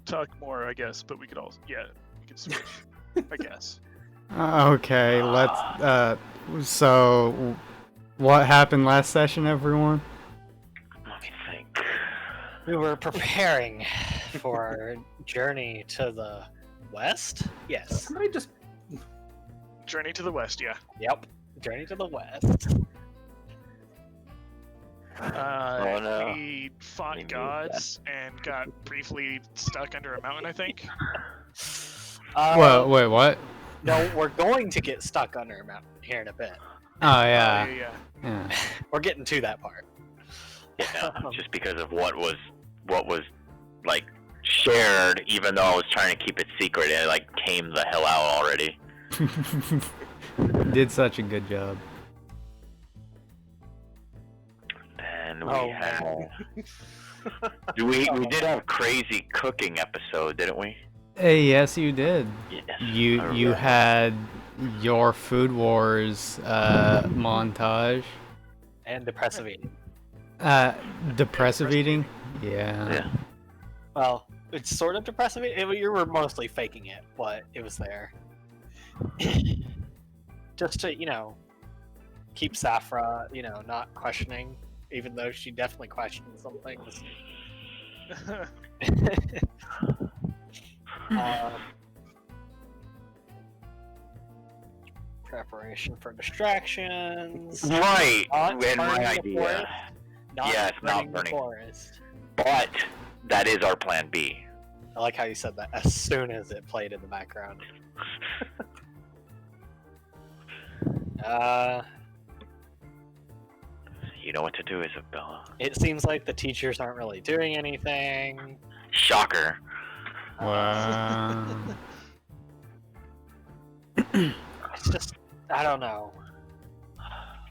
talk more, I guess, but we could also, we could switch, I guess. Okay, so, what happened last session, everyone? Let me think. We were preparing for our journey to the west? Yes. Somebody just Journey to the West, yeah. Yep. Journey to the west. Oh, no. We fought Maybe gods and got briefly stuck under a mountain, I think. Well, wait, what? No, we're going to get stuck under a mountain here in a bit. Oh, yeah. Yeah. We're getting to that part. Yeah, just because of what was like shared, even though I was trying to keep it secret, it like came the hell out already. Did such a good job. And we Oh, had we did have a crazy cooking episode, didn't we? Hey, yes, you did. Yes. You had your Food Wars montage. And depressive eating. Depressive eating? Yeah. Yeah. Well, it's sort of depressive eating. You were mostly faking it, but it was there. Just to, keep Safra, not questioning, even though she definitely questioned some things. Preparation for distractions. Right. Not We had my burning the idea. forest, Not Yes, not burning the burning. forest. But that is our plan B. I like how you said that as soon as it played in the background. You know what to do, Isabella. It seems like the teachers aren't really doing anything. Shocker. Wow. It's just, I don't know.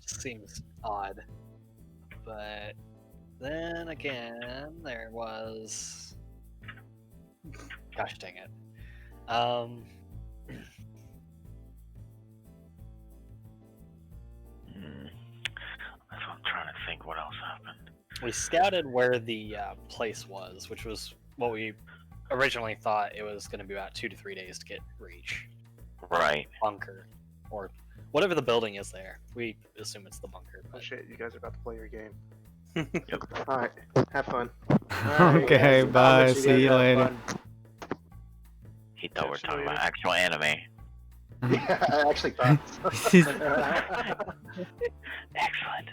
It seems odd. But then again, there was. Gosh dang it. I'm trying to think what else happened. We scouted where the place was, which was what we originally thought it was going to be about 2 to 3 days to get reach. Right. Bunker. Or whatever the building is there. We assume it's the bunker. Oh But shit, you guys are about to play your game. Yep. Alright, have fun. Alright, Okay, guys, bye, I'll let see you guys have later. fun. He thought we were Catch you talking about later. actual anime. Yeah, I actually thought. Excellent.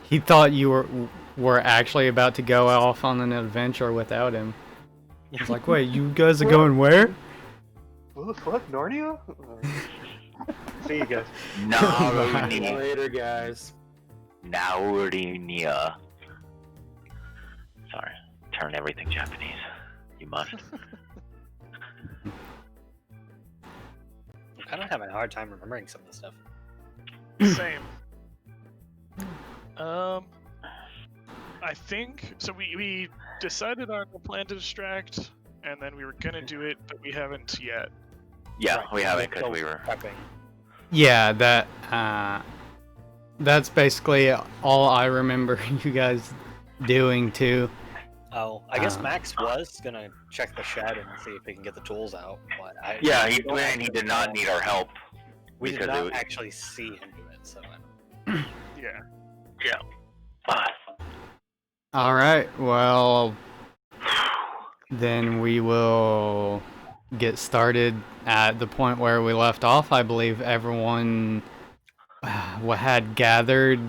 He thought you were actually about to go off on an adventure without him. He's like, wait, you guys are going where? What the fuck, Narnia? See you guys. Bye. Narnia. Later, guys. Narnia. Sorry. Turn everything Japanese. You must. I'm kind of having a hard time remembering some of the stuff. Same. I think so. We decided on a plan to distract, and then we were gonna do it, but we haven't yet. Yeah, Right, we haven't still because we were. prepping. Yeah, that's basically all I remember you guys doing too. Oh, I guess Max was gonna check the shed and see if he can get the tools out, but Yeah, we he don't and he did not actually need know. our help. We did because not it was- actually see him do it, so Yeah. Yeah. Ah. All right, well, then we will get started at the point where we left off. I believe everyone had gathered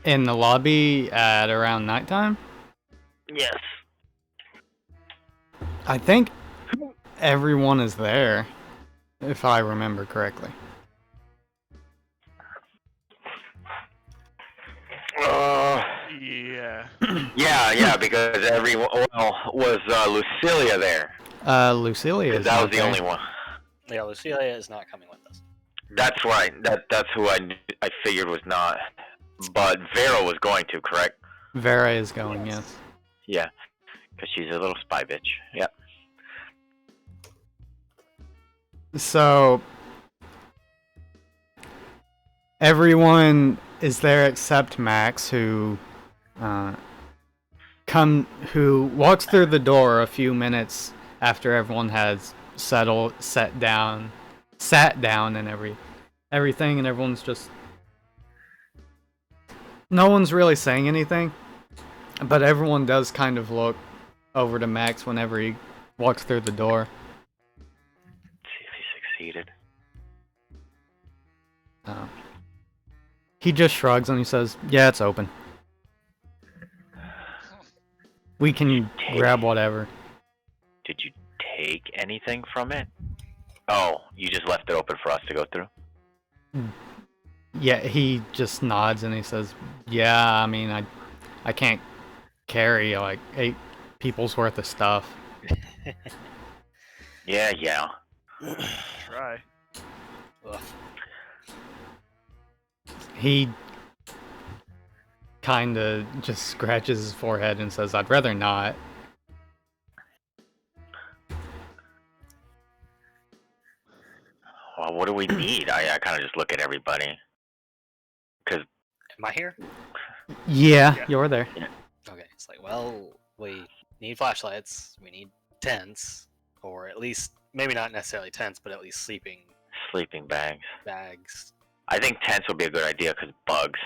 in the lobby at around nighttime. Yes. I think everyone is there, if I remember correctly. Yeah. Yeah, because everyone. Well, was Lucilia there? Lucilia is That not was the there. only one. yeah, Lucilia is not coming with us. That's right. That's who I figured was not. But Vera was going to, correct? Vera is going, yes. Yeah, because she's a little spy bitch. Yep. So everyone is there except Max, who kind who walks through the door a few minutes after everyone has sat down and everything, and everyone's just, no one's really saying anything, but everyone does kind of look over to Max whenever he walks through the door. See if he succeeded. He just shrugs and he says, "Yeah, it's open. We can grab whatever." Did you take anything from it? Oh, you just left it open for us to go through? Yeah, he just nods and he says, "Yeah, I mean, I can't carry like 8 people's worth of stuff." Yeah. Try. Ugh. He kinda just scratches his forehead and says, "I'd rather not." Well, what do we need? I kind of just look at everybody. Because Am I here? Yeah, Yeah. you're there. Okay, it's like, well, we need flashlights, we need tents, or at least, maybe not necessarily tents, but at least sleeping sleeping bags. bags. I think tents would be a good idea because bugs.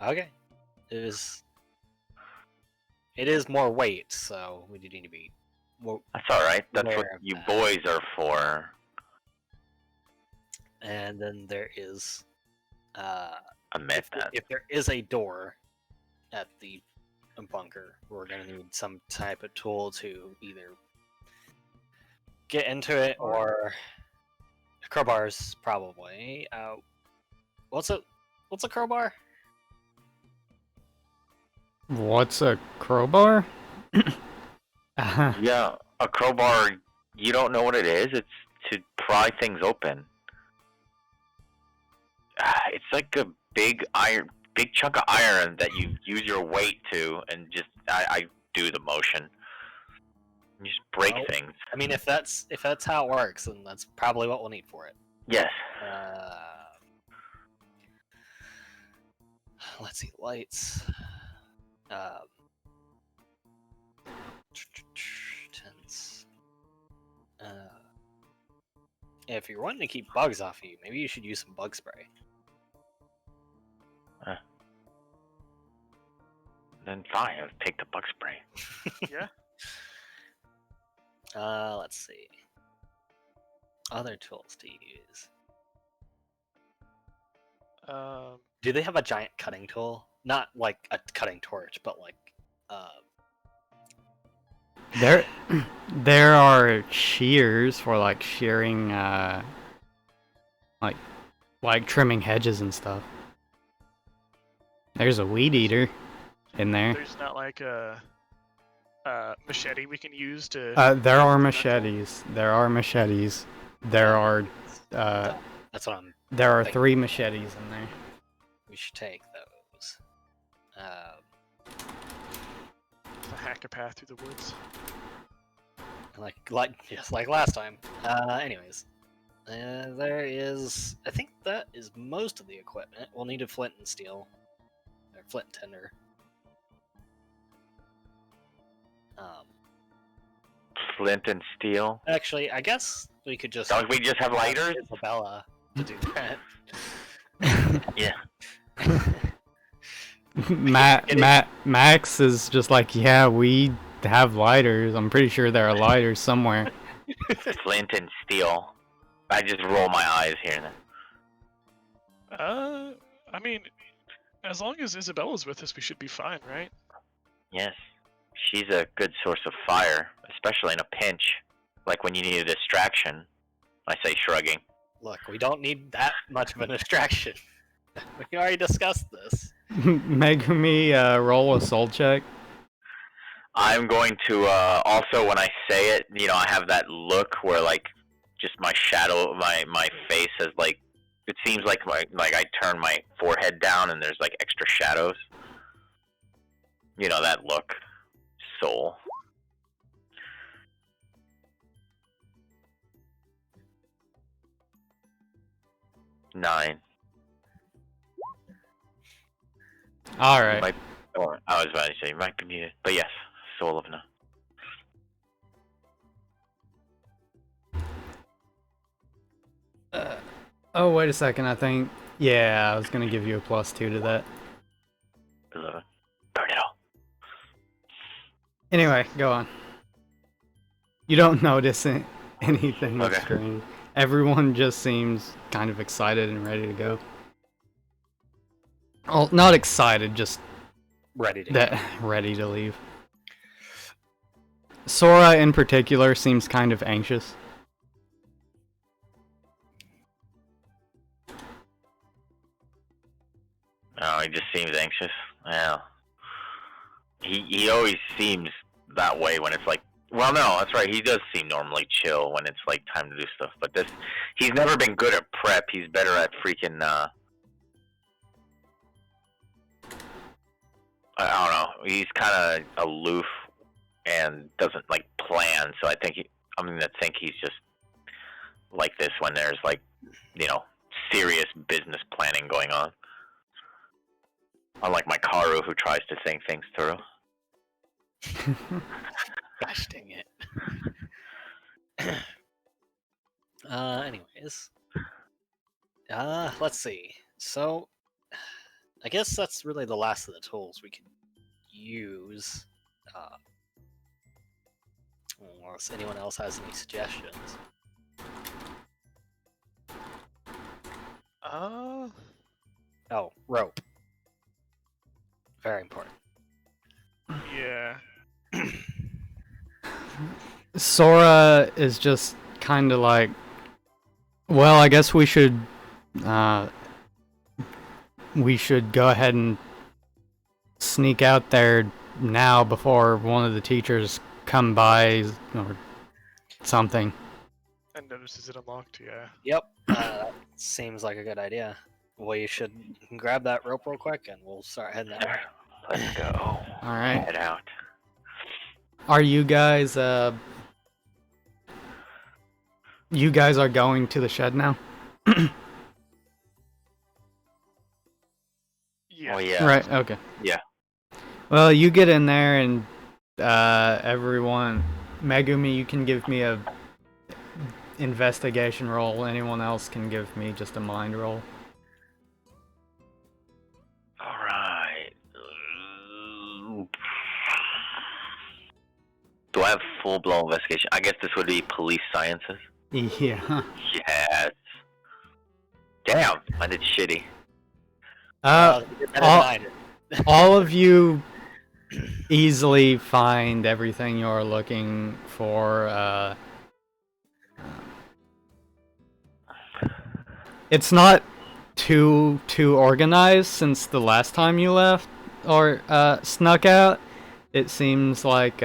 Okay. It is more weight, so we do need to be more. That's alright. That's what Aware of you that. boys are for. And then there is, Admit that. if there is a door at the bunker, we're gonna need some type of tool to either get into it or crowbars, probably. What's a crowbar? What's a crowbar? Yeah, a crowbar, you don't know what it is? It's to pry things open. It's like a big chunk of iron that you use your weight to, and just I do the motion. You just break Well, things. I mean, if that's how it works, then that's probably what we'll need for it. Yes. Let's see, lights. Tents. If you're wanting to keep bugs off you, maybe you should use some bug spray. Then fine, I'll take the bug spray. Yeah. Let's see. Other tools to use. Do they have a giant cutting tool? Not like a cutting torch, but like There are shears for like shearing, like trimming hedges and stuff. There's a weed eater in there. There's not like a machete we can use to. There are machetes. There are machetes. There are that's what I'm. there are Like- 3 machetes in there. We should take those. Hack a path through the woods. Just like last time. Anyways, there is. I think that is most of the equipment. We'll need a flint and steel, or flint and tinder. Flint and steel. Actually, I guess we could just. Don't we just have lighters? Isabella to do that. Yeah. Max is just like, yeah, we have lighters. I'm pretty sure there are lighters somewhere. Flint and steel. I just roll my eyes here and there. I mean, as long as Isabella's with us, we should be fine, right? Yes. She's a good source of fire, especially in a pinch. Like when you need a distraction. I say shrugging. Look, we don't need that much of a distraction. We already discussed this. Megumi, roll a soul check. I'm going to, also when I say it, I have that look where, like, just my shadow, my face has, like, it seems like I turn my forehead down and there's, like, extra shadows. That look. Soul. Nine. All right. Oh, was about to say, might be needed. But yes, Soul of No. Oh, wait a second. I think. Yeah, I was gonna give you a +2 to that. 11. Burn it all. Anyway, go on. You don't notice anything Okay. strange. Everyone just seems kind of excited and ready to go. Well, not excited, just Ready to go. ready to leave. Sora in particular seems kind of anxious. Oh, he just seems anxious. Yeah. He always seems that way when it's like. Well, no, that's right. He does seem normally chill when it's like time to do stuff. But he's never been good at prep. He's better at freaking. I don't know. He's kind of aloof and doesn't like plan. So I think I'm gonna think he's just like this when there's like, serious business planning going on. Unlike my Karu, who tries to think things through. Gosh dang it. Anyways. Let's see. So, I guess that's really the last of the tools we can use. Unless anyone else has any suggestions. Oh, rope. Very important. Yeah. Sora is just kind of like, well, I guess we should go ahead and sneak out there now before one of the teachers come by or something. And notices it unlocked, yeah. Yep. That seems like a good idea. Well, you should grab that rope real quick, and we'll start heading out. Let's go. All right. Head out. Are you guys you guys are going to the shed now? Yeah. Oh yeah. Right, okay. Yeah. Well, you get in there and everyone, Megumi, you can give me a investigation roll. Anyone else can give me just a mind roll. All right. Do I have full-blown investigation? I guess this would be police sciences. Yeah. Yes. Damn, I did shitty. You're better than I did. All of you easily find everything you're looking for. It's not too organized since the last time you left or snuck out. It seems like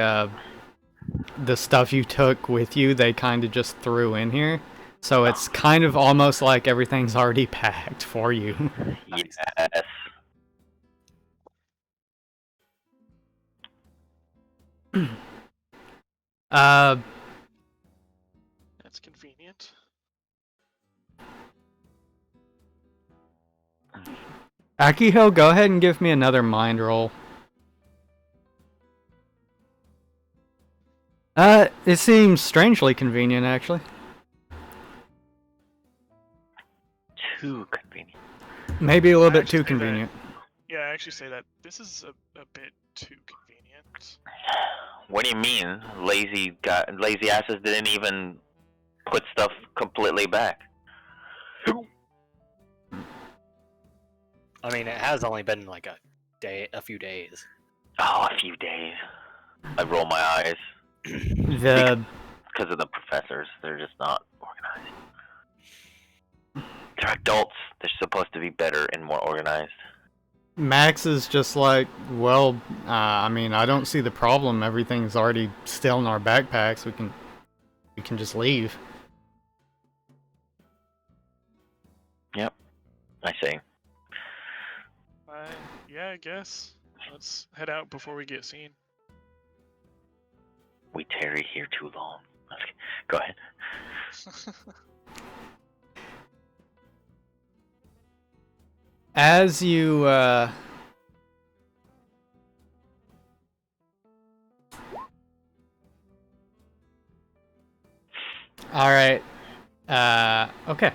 the stuff you took with you, they kind of just threw in here. So it's kind of almost like everything's already packed for you. Yes. That's convenient. Akihiko, go ahead and give me another mind roll. It seems strangely convenient, actually. Too convenient. Maybe a little bit Actually, too convenient. Yeah, I actually say that this is a bit too convenient. What do you mean? Lazy asses didn't even put stuff completely back. I mean, it has only been like a few days. Oh, a few days. I roll my eyes. The Because of the professors. They're just not organized. They're adults. They're supposed to be better and more organized. Max is just like, well, I mean, I don't see the problem. Everything's already still in our backpacks. We can just leave. Yep. I see. Yeah, I guess. Let's head out before we get seen. We tarry here too long. Go ahead. As you All right. Okay.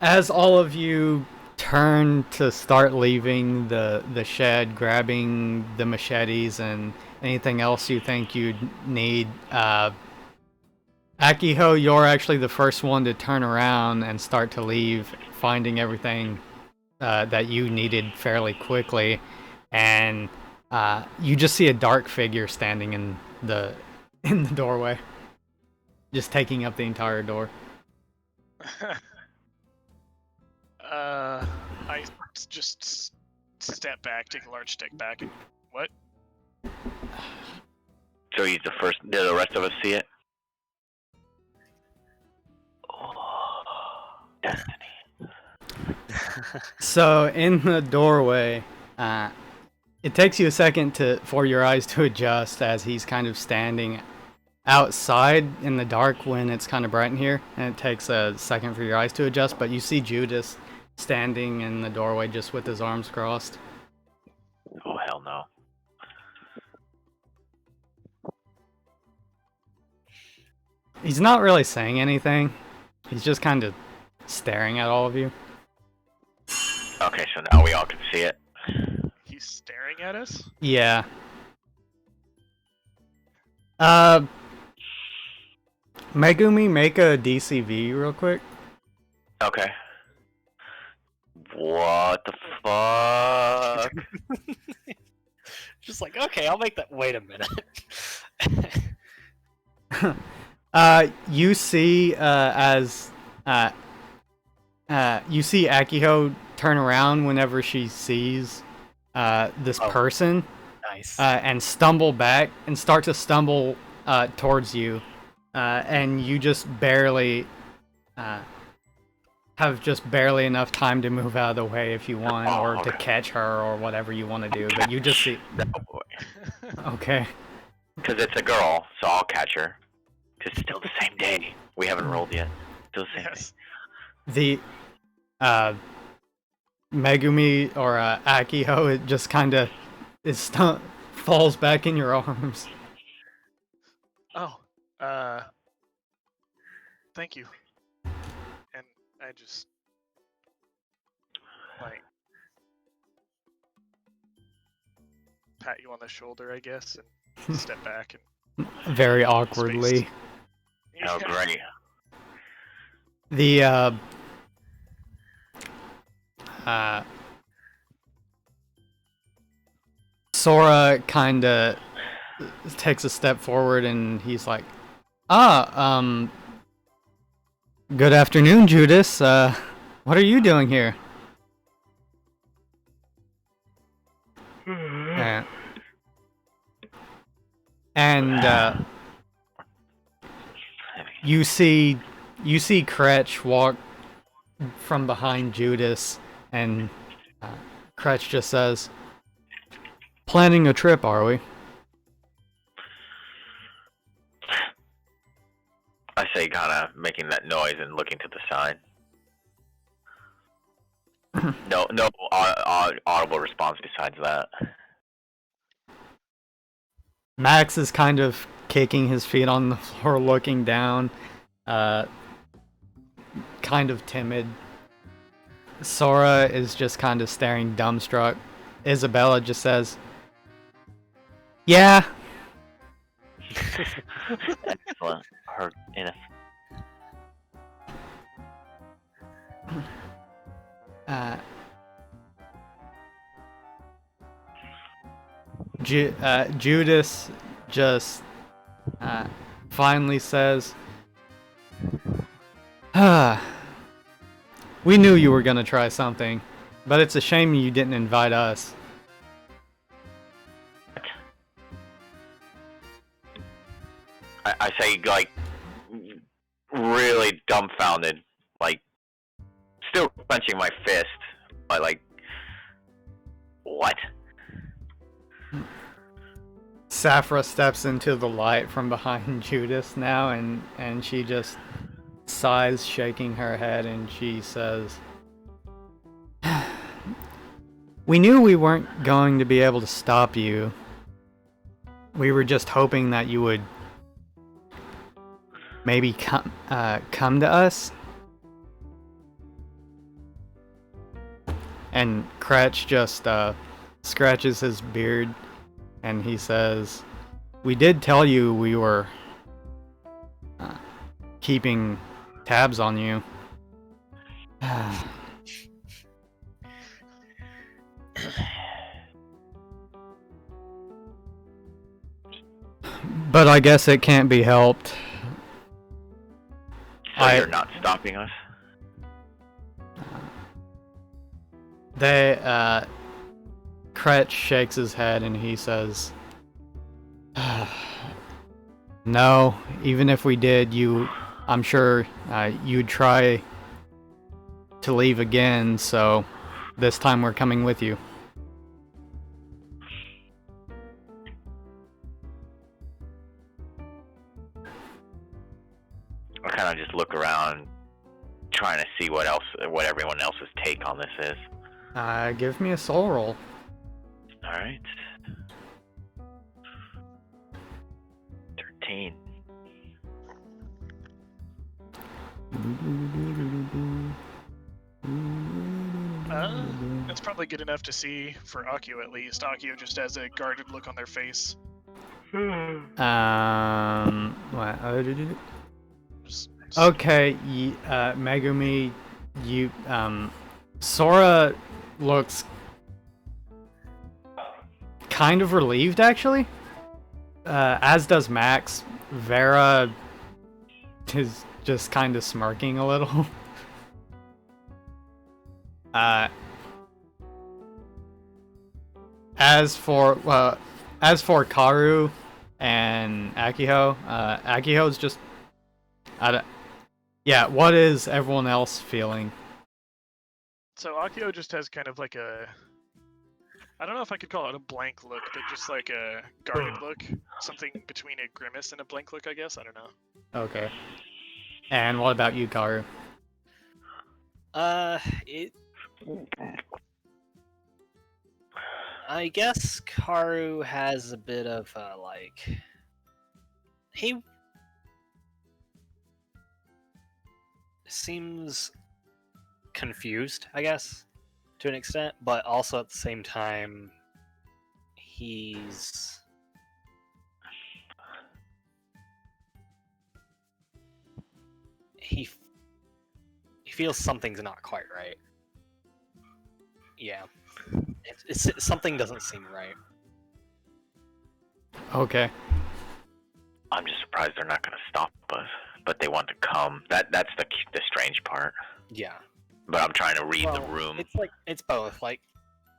As all of you turn to start leaving the shed, grabbing the machetes and anything else you think you'd need, Akiho, you're actually the first one to turn around and start to leave, finding everything that you needed fairly quickly, and you just see a dark figure standing in the doorway, just taking up the entire door. I just step back, take a large step back, and what? So he's the first. Did the rest of us see it? Oh, destiny. So in the doorway, it takes you a second for your eyes to adjust as he's kind of standing outside in the dark when it's kind of bright in here, and it takes a second for your eyes to adjust, but you see Judas standing in the doorway just with his arms crossed. Oh, hell no. He's not really saying anything. He's just kind of staring at all of you. Okay, so now we all can see it. He's staring at us? Yeah. Megumi, make a DCV real quick. Okay. What the fuck? Just like, okay, I'll make that. Wait a minute. You see you see Akiho turn around whenever she sees this person, Nice. and stumble back and start to stumble towards you, and you just barely have just barely enough time to move out of the way if you want, or to catch her, or whatever you want to do. But you just see. No, boy. Okay. Because it's a girl, so I'll catch her. Because it's still the same day. We haven't rolled yet. Still the same Yes. The Megumi or Akiho, it just kind of falls back in your arms. Oh, thank you. And I just, like, pat you on the shoulder, I guess, and step back and... Very awkwardly. Spaced. Oh, great. The Sora kinda takes a step forward and he's like, good afternoon, Judas. What are you doing here? And you see Kretch walk from behind Judas, and Kretch just says, "Planning a trip, are we?" I say, kind of making that noise and looking to the side. No audible response besides that. Max is kind of kicking his feet on the floor, looking down, kind of timid. Sora is just kind of staring dumbstruck. Isabella just says, "Yeah." Excellent. Her in a Judas just finally says, "We knew you were gonna try something, but it's a shame you didn't invite us." I say, like, really dumbfounded, like, still clenching my fist, but like, what? Saphra steps into the light from behind Judas now, and she just sighs, shaking her head, and she says, "We knew we weren't going to be able to stop you. We were just hoping that you would maybe come to us? And Cratch just scratches his beard and he says, "We did tell you we were keeping tabs on you." But I guess it can't be helped. So you're not stopping us? Kretch shakes his head and he says, "No, even if we did, I'm sure you'd try to leave again, so this time we're coming with you." I kind of just look around, trying to see what everyone else's take on this is. Give me a soul roll. All right. 13. That's probably good enough to see for Akio at least. Akio just has a guarded look on their face. What? Just- Okay, Megumi, Sora looks kind of relieved, actually. As does Max. Vera is just kind of smirking a little. As for Karu and Akiho, Akiho's just, yeah. What is everyone else feeling? So Akio just has kind of like a, I don't know if I could call it a blank look, but just like a guarded look. Something between a grimace and a blank look, I guess. I don't know. Okay. And what about you, Karu? I guess Karu has a bit of he seems confused, I guess, to an extent, but also at the same time he feels something's not quite right. Yeah. Something doesn't seem right. Okay. I'm just surprised they're not going to stop us, but they want to come. That's the strange part. Yeah. But I'm trying to read the room. It's both. Like,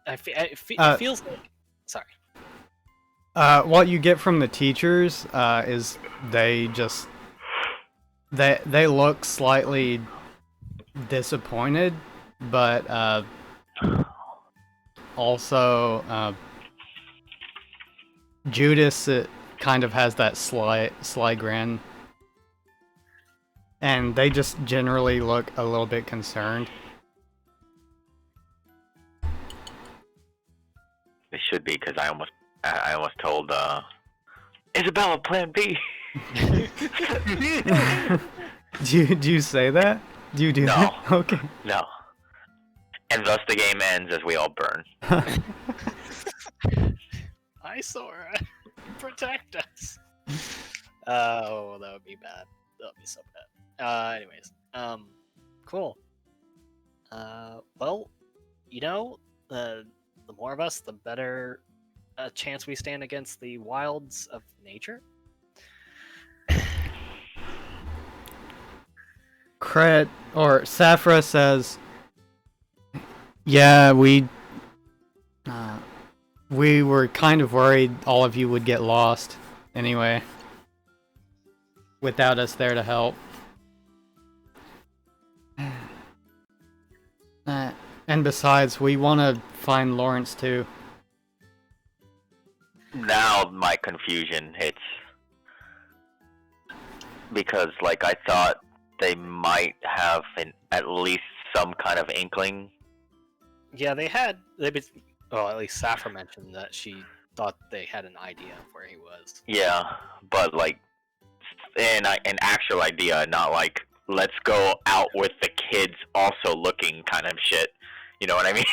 it feels like. Sorry. What you get from the teachers is they look slightly disappointed, but also Judas kind of has that sly grin, and they just generally look a little bit concerned. They should be, because I almost told Isabella Plan B. Do you say that? Do you do No. that? Okay. No. And thus the game ends as we all burn. Hi, Sora. Protect us. Oh, that would be bad. That would be so bad. Anyways. Cool. Well, the more of us, the better chance we stand against the wilds of nature. Safra says, "Yeah, we were kind of worried all of you would get lost anyway, without us there to help. And besides, we want to find Lawrence too." Now my confusion hits, because I thought they might have at least some kind of inkling. Yeah, at least Safra mentioned that she thought they had an idea of where he was. Yeah, but an actual idea, not like let's go out with the kids also looking kind of shit. You know what I mean?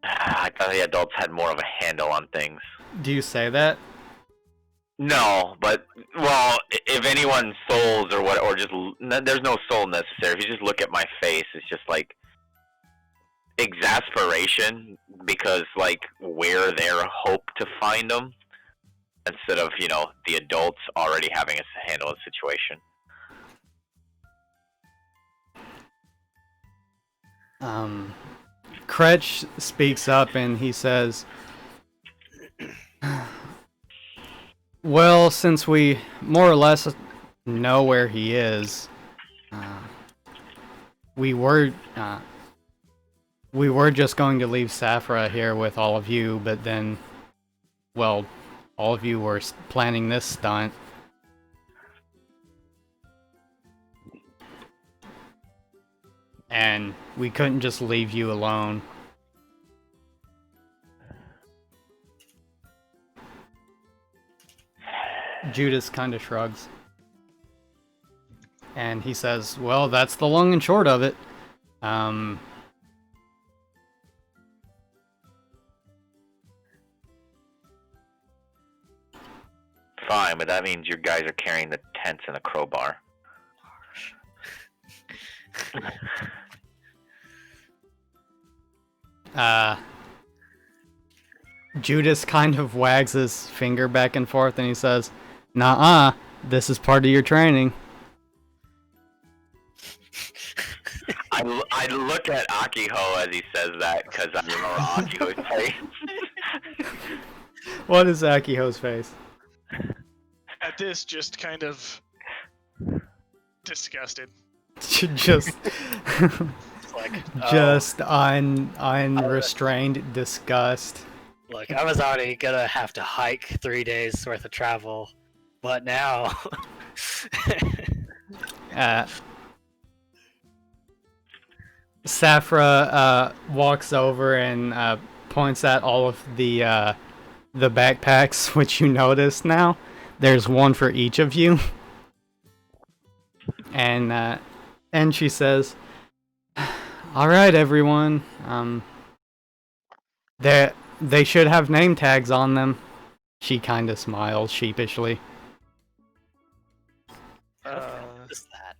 I thought the adults had more of a handle on things. Do you say that? No, but well, if anyone's souls or what, or just there's no soul necessary. If you just look at my face, it's just like exasperation because like we're there, hope to find them instead of the adults already having a handle the situation. Kretsch speaks up and he says, well, since we more or less know where he is, we were just going to leave Safra here with all of you, but then, well, all of you were planning this stunt. And we couldn't just leave you alone. Judas kind of shrugs. And he says, well, that's the long and short of it. Fine, but that means you guys are carrying the tents and a crowbar. Judas kind of wags his finger back and forth and he says, "Nuh-uh, this is part of your training." I look at Akiho as he says that because I remember Akiho's face. What is Akiho's face? At this, just kind of disgusted. Just Like, just unrestrained disgust. look, I was already gonna have to hike 3 days worth of travel, but now. Safra walks over and points at all of the backpacks, which you notice now. There's one for each of you, and she says, "All right, everyone. They should have name tags on them." She kind of smiles sheepishly. What's that?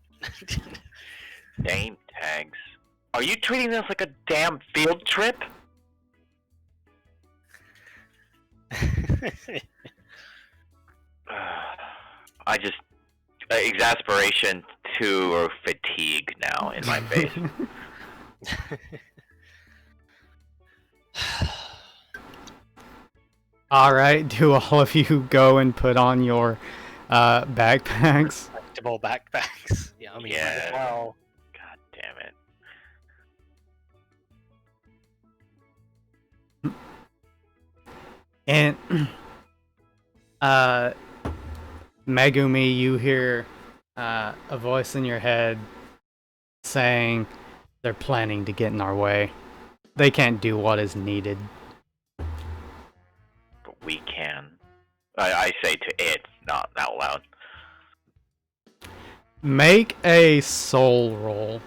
Name tags. Are you treating this like a damn field trip? I just exasperation to or fatigue now in my face. All right, do all of you go and put on your backpacks? Collectible backpacks. Yeah, I mean, might as well. God damn it. And Megumi, you hear a voice in your head saying, "They're planning to get in our way. They can't do what is needed." But we can. I say to it, not out loud. Make a soul roll.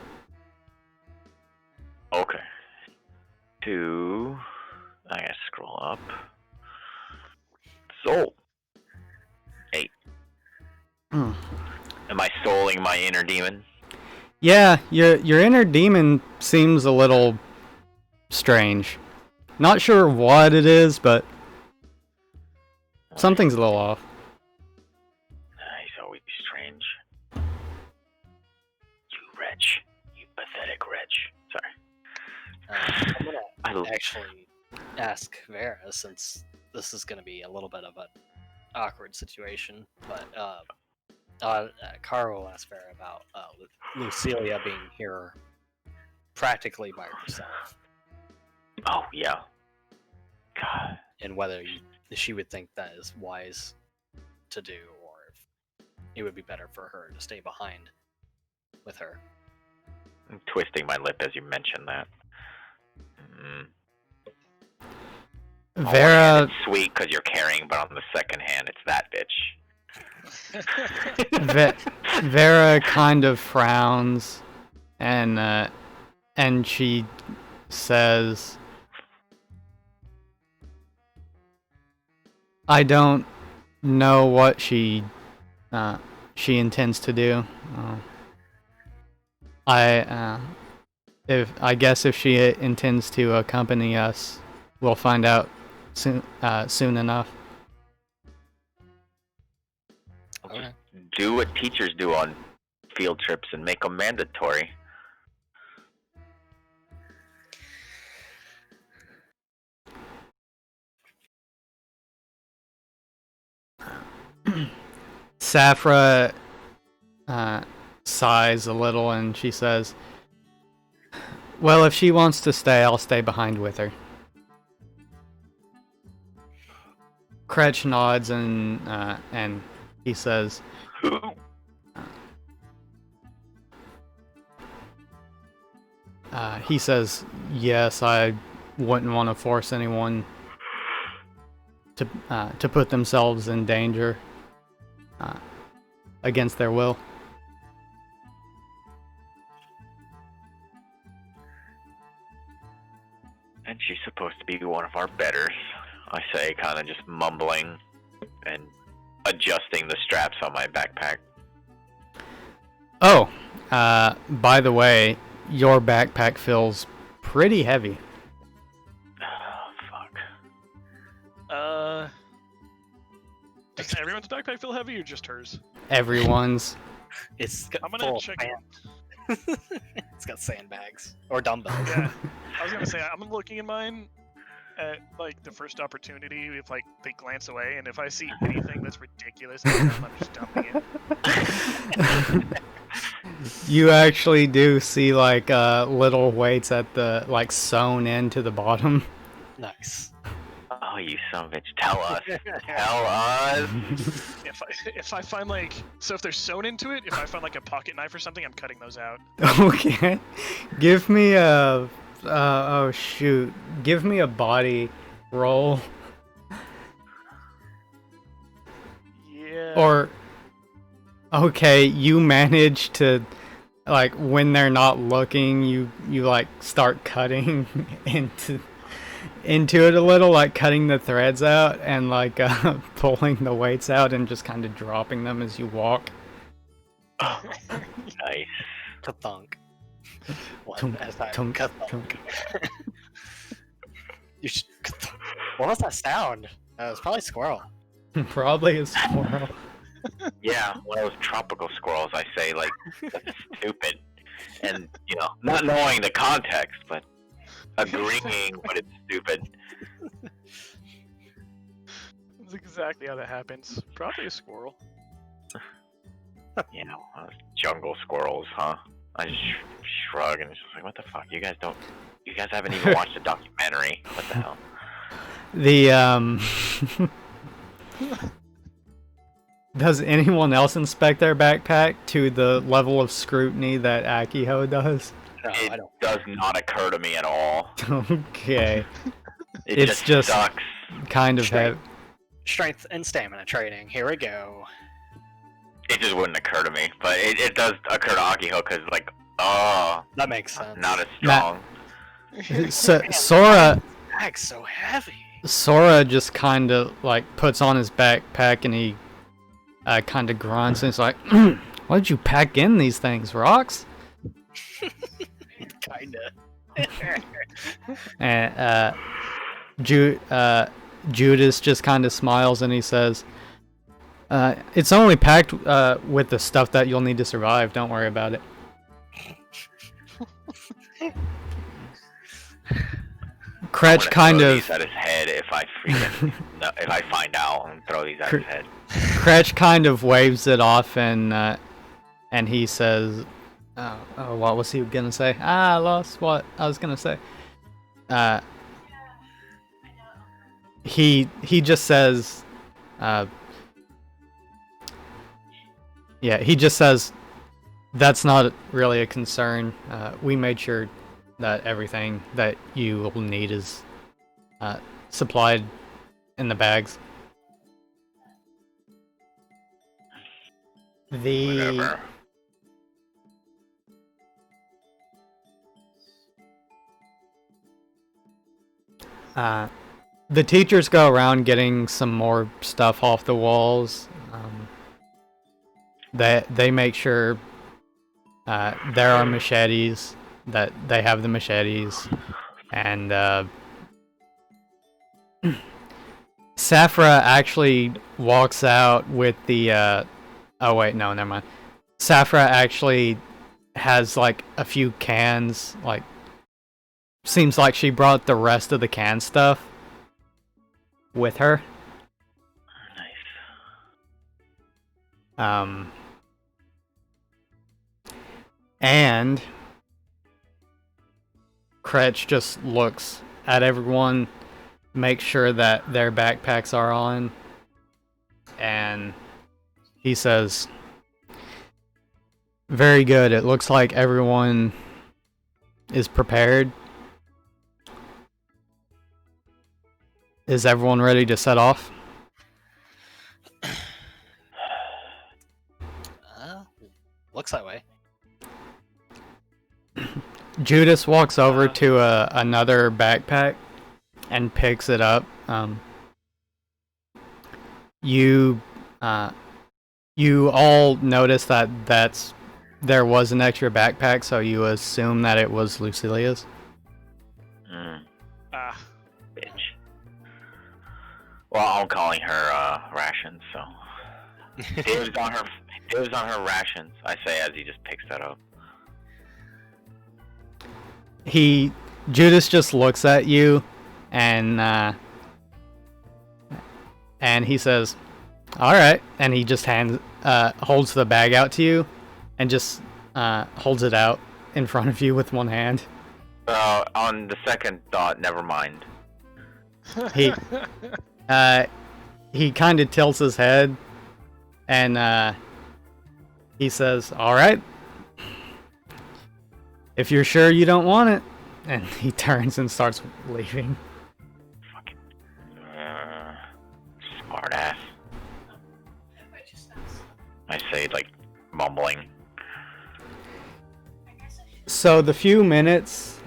Okay. I gotta scroll up. Soul. 8. Mm. Am I souling my inner demon? Yeah, your inner demon seems a little strange. Not sure what it is, but something's a little off. He's always strange. You wretch. You pathetic wretch. Sorry. I'm gonna actually ask Vera, since this is gonna be a little bit of an awkward situation, but Caro will ask Vera about Lucilia being here practically by herself, Oh, yeah. God. and whether she would think that is wise to do, or if it would be better for her to stay behind with her. I'm twisting my lip as you mention that. On one hand, Vera it's sweet because you're carrying, but on the second hand, it's that bitch. Vera kind of frowns, and she says, "I don't know what she intends to do. I guess if she intends to accompany us, we'll find out soon enough." Okay. Do what teachers do on field trips and make them mandatory. Safra sighs a little and she says, "Well, if she wants to stay, I'll stay behind with her." Kretch nods and he says, "Yes, I wouldn't want to force anyone to put themselves in danger against their will." And she's supposed to be one of our betters, I say, kind of just mumbling and adjusting the straps on my backpack. Oh, by the way, your backpack feels pretty heavy. Oh, fuck. Does everyone's backpack feel heavy or just hers? Everyone's. It's got I'm gonna full of check. sand. It's got sandbags or dumbbells. Yeah, I was gonna say I'm looking in mine at like the first opportunity. If like they glance away, and if I see anything that's ridiculous, I'm just dumping it. You actually do see like little weights at the like sewn into the bottom. Nice. Oh, you son of a bitch. Tell us. Tell us. If I find like if they're sewn into it, if I find like a pocket knife or something, I'm cutting those out. Okay. Give me a oh shoot. Give me a body roll. Yeah. Or okay, you manage to like when they're not looking, you like start cutting into it a little, like cutting the threads out and like pulling the weights out and just kind of dropping them as you walk. Nice. Ka-thunk. What? Tunk, As I tunk, ka-thunk. tunk. You should... What was that sound? It was probably squirrel. Probably a squirrel. Yeah, one of those tropical squirrels, I say, like, that's stupid. And, you know, not knowing the context, but agreeing, but it's stupid. That's exactly how that happens. Probably a squirrel. You know, jungle squirrels, huh? I just shrug and it's just like, what the fuck? You guys haven't even watched the documentary. What the hell? The Does anyone else inspect their backpack to the level of scrutiny that Akiho does? No, I It don't. does not occur to me at all. Okay. It It's just- sucks. Kind of Straight. heavy. Strength and stamina training. Here we go. It just wouldn't occur to me, but it does occur to Akiho because, like, oh, That makes sense. not as Matt- strong. So, Bag's so heavy. Sora just kind of like puts on his backpack and he kind of grunts and he's like, "Why did you pack in these things, rocks?" Kinda. And Judas just kind of smiles and he says, "It's only packed with the stuff that you'll need to survive. Don't worry about it." I'm Kretch gonna kind throw of these at his head if I freaking if I find out and throw these at his head. Kretch kind of waves it off and he says, "Oh, what was he gonna say? I lost what I was gonna say." He just says, he just says, "That's not really a concern. We made sure that everything that you will need is supplied in the bags. Whatever. The teachers go around getting some more stuff off the walls. They make sure there are machetes, that they have the machetes, and Safra actually walks out with the oh wait, no, never mind. Safra actually has like a few cans, like seems like she brought the rest of the canned stuff with her. Nice. And Kretch just looks at everyone, makes sure that their backpacks are on, and he says, "Very good. It looks like everyone is prepared. Is everyone ready to set off?" Looks that way. Judas walks over to another backpack and picks it up. You all notice that there was an extra backpack, so you assume that it was Lucilia's. Ah. Bitch. Well, I'm calling her rations, so dibs on her rations. I say as he just picks that up. Judas just looks at you, and he says, "All right," and he just holds the bag out to you, and just holds it out in front of you with one hand. On the second thought, never mind. He kind of tilts his head, and he says, "All right. If you're sure you don't want it," and he turns and starts leaving. Fucking smart ass. I say, like, mumbling. So the few minutes.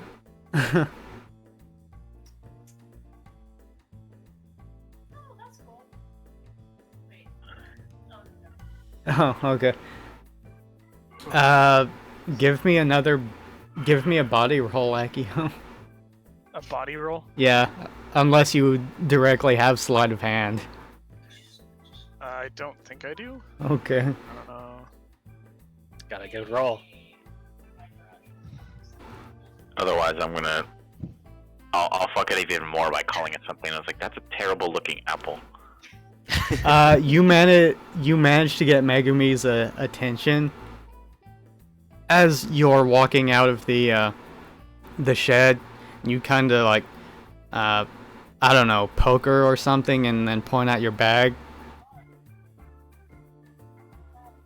Oh, okay. Give me a body roll, Akio. A body roll? Yeah, unless you directly have sleight of hand. I don't think I do. Okay. I don't know. Got a good roll. Otherwise, I'll fuck it even more by calling it something. I was like, that's a terrible looking apple. You managed to get Megumi's attention as you're walking out of the shed. You kind of like, I don't know, poke her or something, and then point out your bag,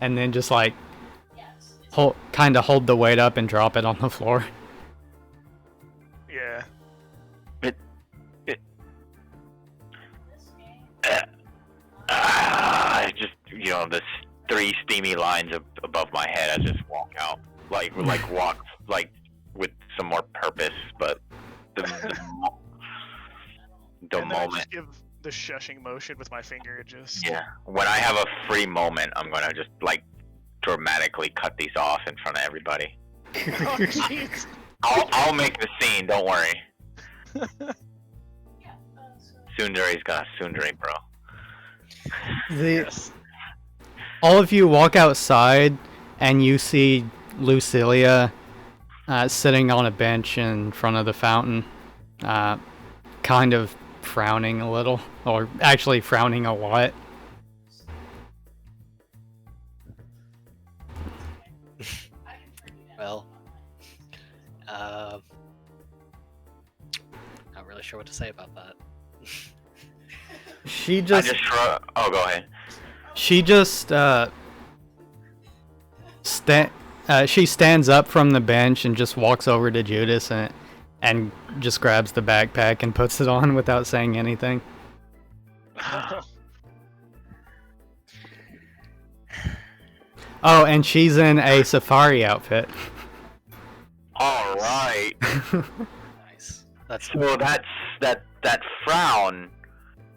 and then just like hold the weight up and drop it on the floor. Yeah. I just, this 3 steamy lines above my head. I just walk out, walk with some more purpose. But the And then I moment, just give the shushing motion with my finger. Just yeah. When I have a free moment, I'm gonna just dramatically cut these off in front of everybody. Oh, jeez. I'll make the scene. Don't worry. Sundari's gonna Sundari, bro. Yes. All of you walk outside, and you see Lucilia sitting on a bench in front of the fountain, kind of frowning a little, or actually frowning a lot. Well, not really sure what to say about that. She just I just shrug. Oh, go ahead. She just she stands up from the bench and just walks over to Judas, and and just grabs the backpack and puts it on without saying anything. Oh, and she's in a safari outfit. All right. Nice. That's So that frown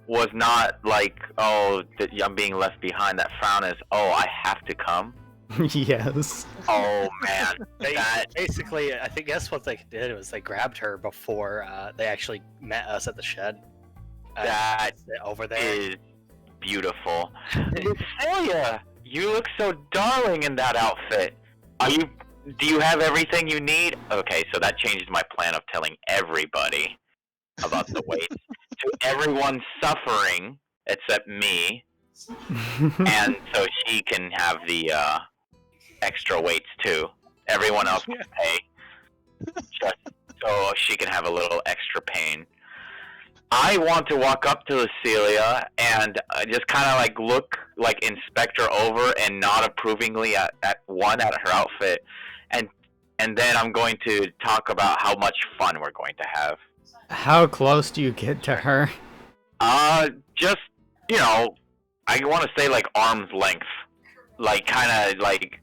was not like, oh, I'm being left behind. That frown is, oh, I have to come. Yes. Oh man, that basically. I think that's what they did was they grabbed her before they actually met us at the shed. That Over there. is beautiful. Lucelia, you look so darling in that outfit. Do you have everything you need? Okay, so that changes my plan of telling everybody about the weights. To everyone suffering except me, and so she can have the extra weights too. Everyone else will pay, just so she can have a little extra pain. I want to walk up to Lucelia and just kind of like look, like inspect her over and nod approvingly at her outfit, and then I'm going to talk about how much fun we're going to have. How close do you get to her? Just, I want to say like arm's length, like kind of like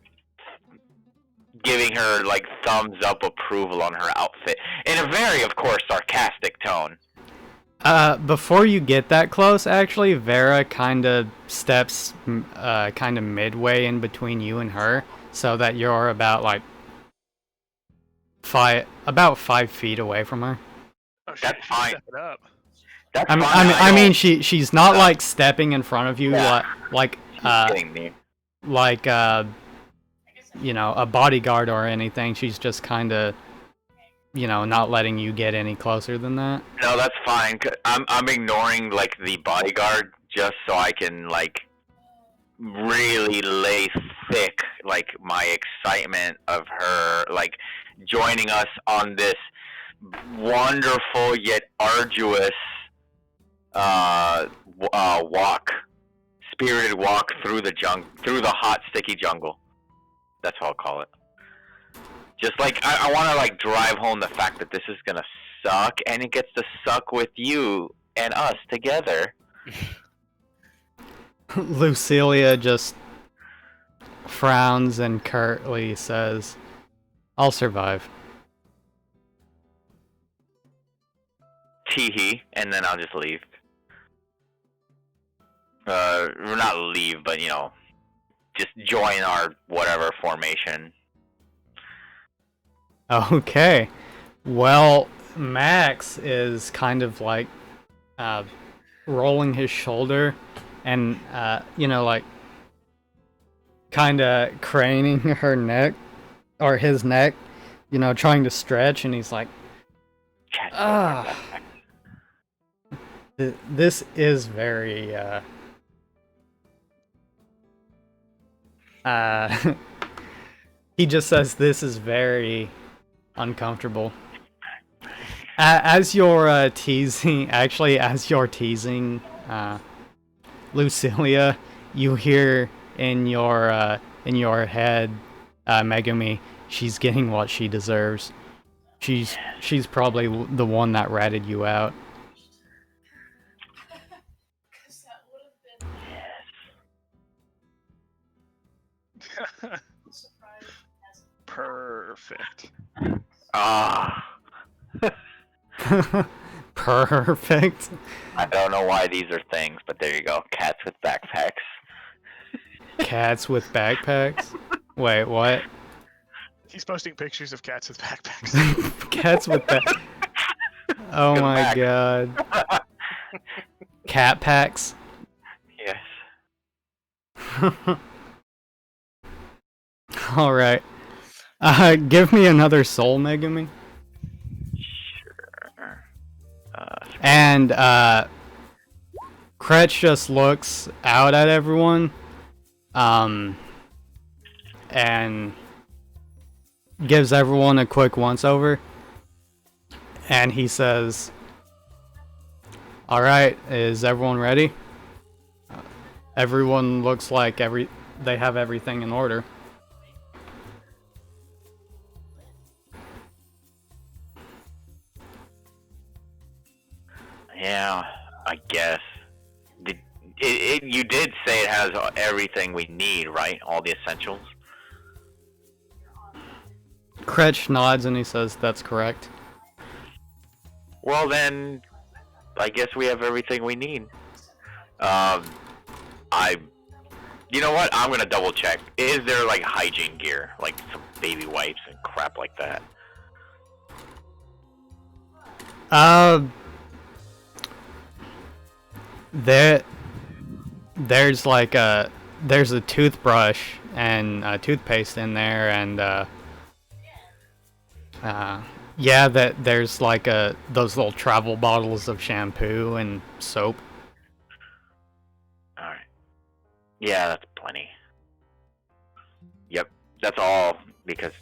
giving her like thumbs up approval on her outfit in a very, of course, sarcastic tone. Before you get that close, actually, Vera kind of steps kind of midway in between you and her, so that you're about like 5 feet away from her. Oh, shit, That's she fine. stepped it up. That's I fine. mean, she's not like stepping in front of you, Yeah. like Kidding me. like a bodyguard or anything. She's just kind of, not letting you get any closer than that. No, that's fine. I'm ignoring like the bodyguard just so I can like really lay thick like my excitement of her like joining us on this wonderful yet arduous spirited walk through the hot sticky jungle. That's what I'll call it. Just like I want to like drive home the fact that this is gonna suck, and it gets to suck with you and us together. Lucelia just frowns and curtly says, "I'll survive." Teehee, and then I'll just leave. Not leave, but just join our whatever formation. Okay. Well, Max is kind of like rolling his shoulder and, like kind of craning her neck or his neck, trying to stretch, and he's like, this is very, he just says this is very uncomfortable. As you're teasing Lucelia, you hear in your head, Megumi, she's getting what she deserves. She's probably the one that ratted you out. Perfect. Perfect. I don't know why these are things, but there you go. Cats with backpacks. Cats with backpacks? Wait, what? He's posting pictures of cats with backpacks. Cats with back. Oh Go my back. god. Cat packs? Yes. Alright. Give me another soul, Megumi. Sure. And, Kretch just looks out at everyone, and gives everyone a quick once-over. And he says, "Alright, is everyone ready? Everyone looks like they have everything in order." say it has everything we need, right? All the essentials. Kretch nods and he says that's correct. Well then, I guess we have everything we need. You know what? I'm gonna double check. Is there like hygiene gear, like some baby wipes and crap like that? There's like there's a toothbrush and toothpaste in there, and yeah, there's like those little travel bottles of shampoo and soap. All right. Yeah, that's plenty. Yep, that's all because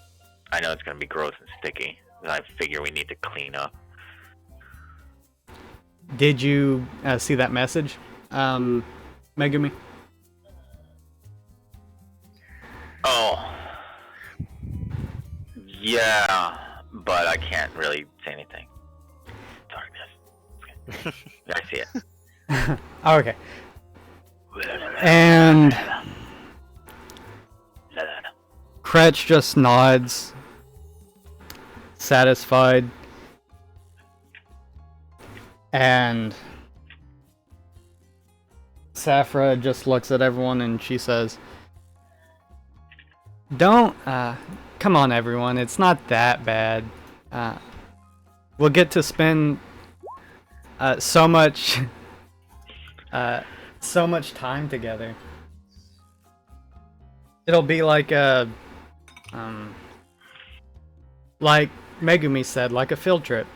I know it's gonna be gross and sticky. And I figure we need to clean up. Did you see that message, Megumi? Oh. Yeah, but I can't really say anything. Darkness. I see it. Okay. And Kretch just nods, satisfied, and Safra just looks at everyone and she says, "Don't, come on everyone, it's not that bad. We'll get to spend so much time together. It'll be like like Megumi said, like a field trip."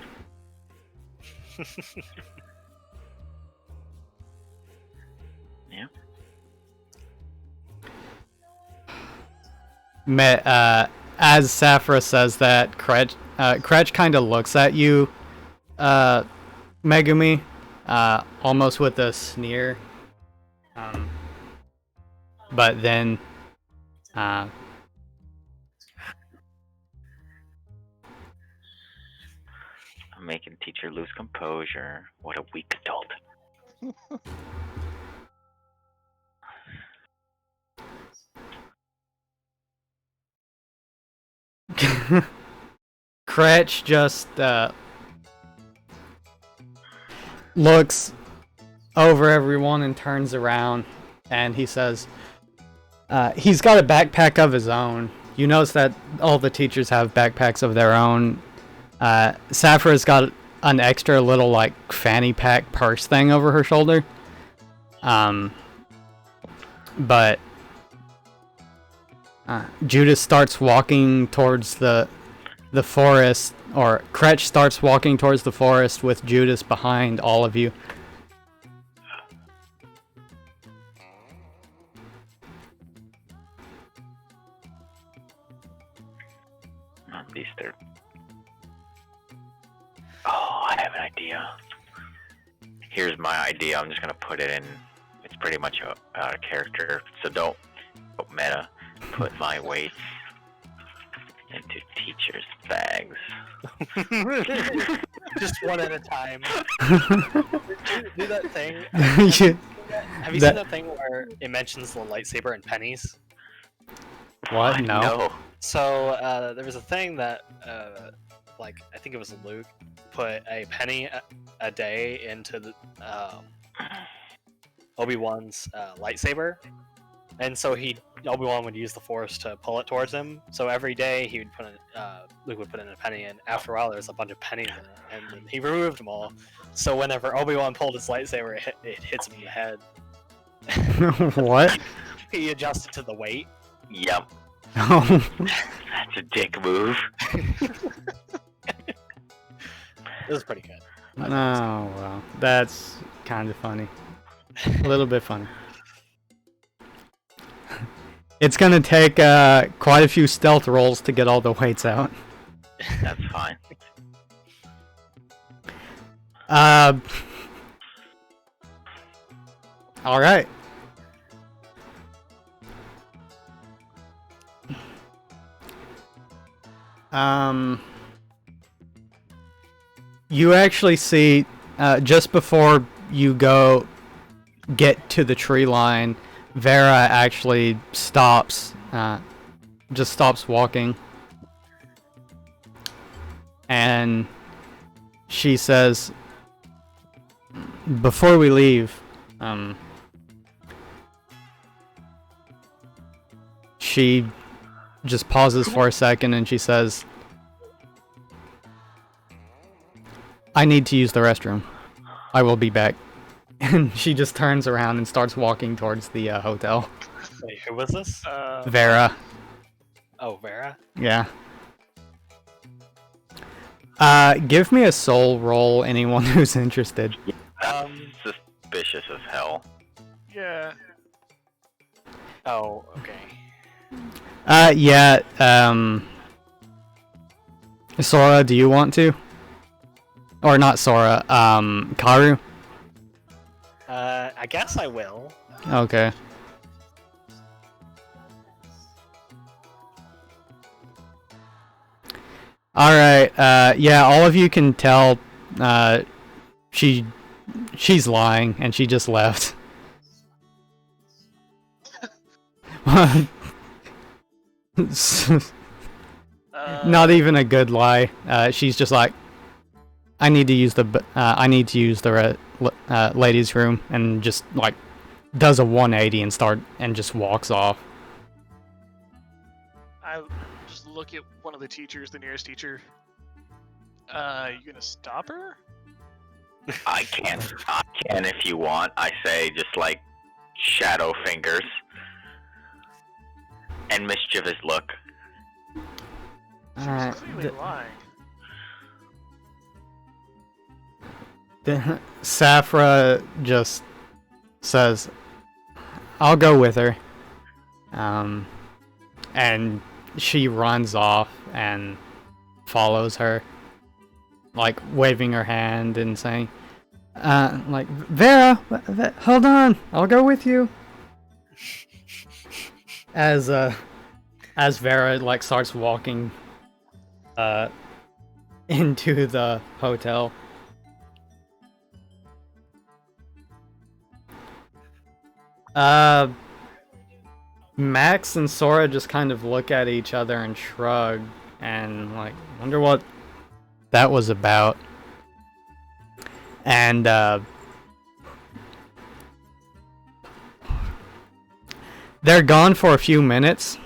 Yeah. As Safra says that, Kretch kind of looks at you, Megumi, almost with a sneer. But then, I'm making teacher lose composure. What a weak adult. Kretch just looks over everyone and turns around, and he says, he's got a backpack of his own. You notice that all the teachers have backpacks of their own. Safra's got an extra little like fanny pack purse thing over her shoulder. But Judas starts walking towards the forest, or Kretch starts walking towards the forest with Judas behind all of you. These third. Oh, I have an idea. Here's my idea. I'm just gonna put it in. It's pretty much a character, so don't meta. Put my weights into teachers' bags. Just one at a time. do that thing. Have you seen that thing where it mentions the lightsaber and pennies? What? No. No. So there was a thing that, like, I think it was Luke, put a penny a day into the, Obi-Wan's lightsaber, and so Obi-Wan would use the Force to pull it towards him. So every day he would Luke would put in a penny, and after a while there was a bunch of pennies in it, and then he removed them all. So whenever Obi-Wan pulled his lightsaber, it hits him in the head. What? He adjusted to the weight. Yep. Oh. That's a dick move. It was pretty good. Oh, well. That's kind of funny. A little bit funny. It's gonna take quite a few stealth rolls to get all the weights out. That's fine. Alright. You actually see, just before you get to the tree line, Vera actually stops, just stops walking. And she says, before we leave, she just pauses for a second and she says, I need to use the restroom. I will be back. And she just turns around and starts walking towards the hotel. Wait, who was this? Vera. Oh, Vera? Yeah. Give me a soul roll, anyone who's interested. That's suspicious as hell. Yeah. Oh, okay. Yeah, Sora, do you want to? Or not Sora, Karu? I guess I will. Okay. Alright, yeah, all of you can tell, she's lying, and she just left. Not even a good lie. She's just like, I need to use the ladies' room, and just like does a 180 and just walks off. I just look at one of the teachers, the nearest teacher. You gonna stop her? I can if you want. I say just like shadow fingers and mischievous look. She was clearly lying. Safra just says, I'll go with her. And she runs off and follows her, like waving her hand and saying, like, Vera, hold on, I'll go with you. As Vera like starts walking into the hotel. Max and Sora just kind of look at each other and shrug and like wonder what that was about. And they're gone for a few minutes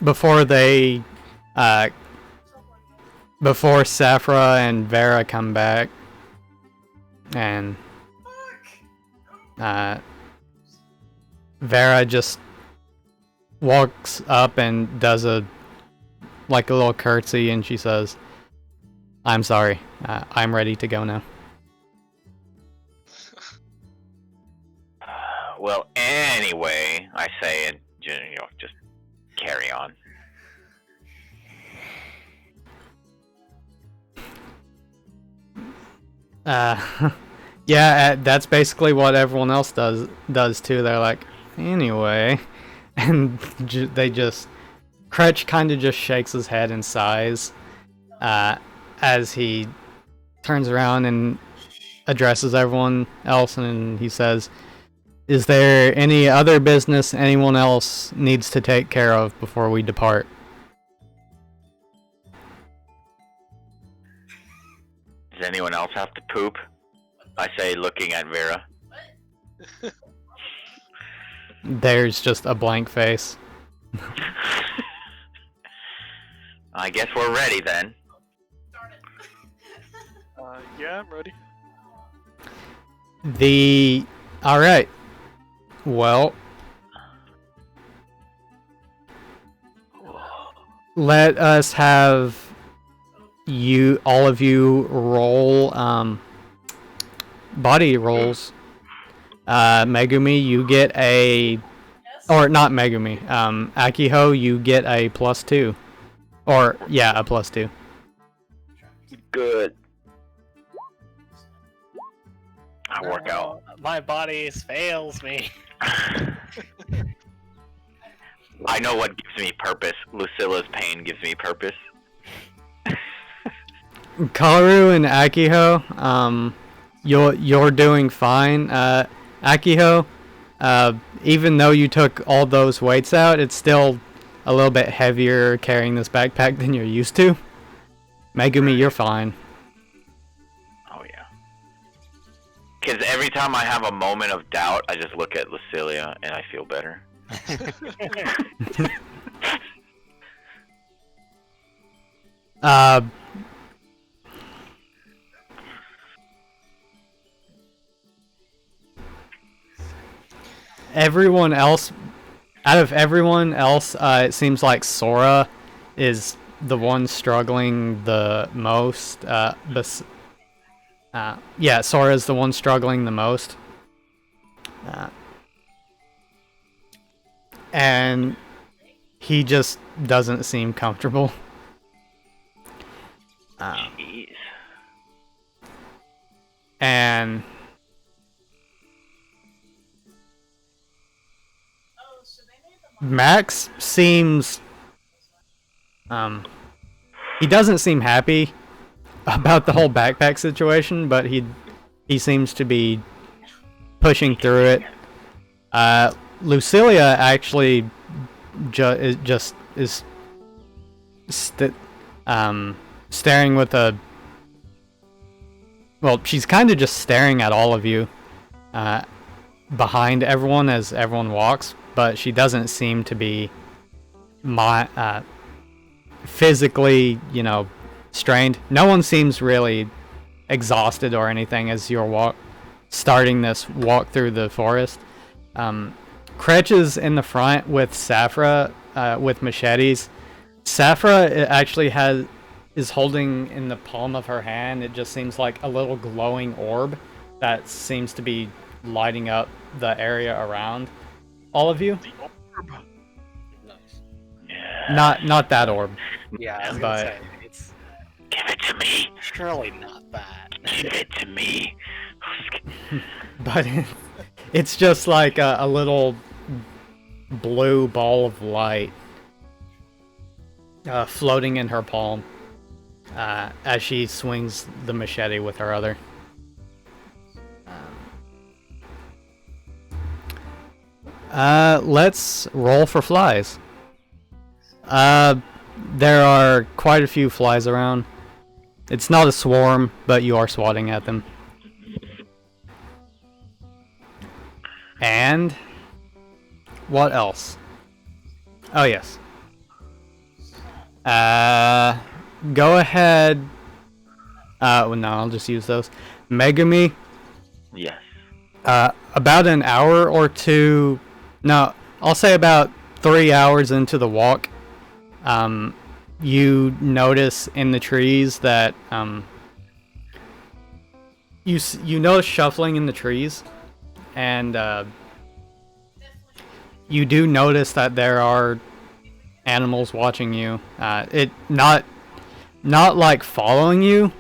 before before Safra and Vera come back. And Vera just walks up and does a little curtsy, and she says, I'm sorry, I'm ready to go now. Well, anyway, I say, and just carry on. Yeah, that's basically what everyone else does too. They're like, anyway, and they just, Kretch kind of just shakes his head and sighs as he turns around and addresses everyone else, and he says, is there any other business anyone else needs to take care of before we depart? Does anyone else have to poop? I say, looking at Vera. There's just a blank face. I guess we're ready then. Yeah, I'm ready. Alright. Well, let us have all of you roll body rolls. Megumi, you get or not Megumi, Akiho, you get a +2. Or, yeah, a +2. Good. I work out. My body fails me. I know what gives me purpose. Lucilla's pain gives me purpose. Karu and Akiho, you're doing fine. Akiho, Even though you took all those weights out, it's still a little bit heavier carrying this backpack than you're used to. Megumi, you're fine. Oh yeah. Because every time I have a moment of doubt, I just look at Lucilia and I feel better. Everyone else, out of everyone else, it seems like Sora is the one struggling the most. Yeah, Sora is the one struggling the most. And he just doesn't seem comfortable. Jeez. And Max seems he doesn't seem happy about the whole backpack situation, but he seems to be pushing through it. Lucilia actually is staring with a, well, she's kind of just staring at all of you behind everyone as everyone walks, but she doesn't seem to be physically, strained. No one seems really exhausted or anything as you're starting this walk through the forest. Kretch is in the front with Safra with machetes. Safra actually is holding in the palm of her hand, it just seems like a little glowing orb that seems to be lighting up the area around all of you. The orb. Nice. Yeah. Not that orb. Yeah, I was But- gonna say, it's Give it to me. surely not that. Give it to me. But it's just like a little blue ball of light floating in her palm as she swings the machete with her other. Let's roll for flies. There are quite a few flies around. It's not a swarm, but you are swatting at them. And what else? Oh yes. Go ahead. Well, no, I'll just use those. Megami. Yes. About an hour or two. No, I'll say about 3 hours into the walk. You notice in the trees that you notice shuffling in the trees, and you do notice that there are animals watching you. It not like following you,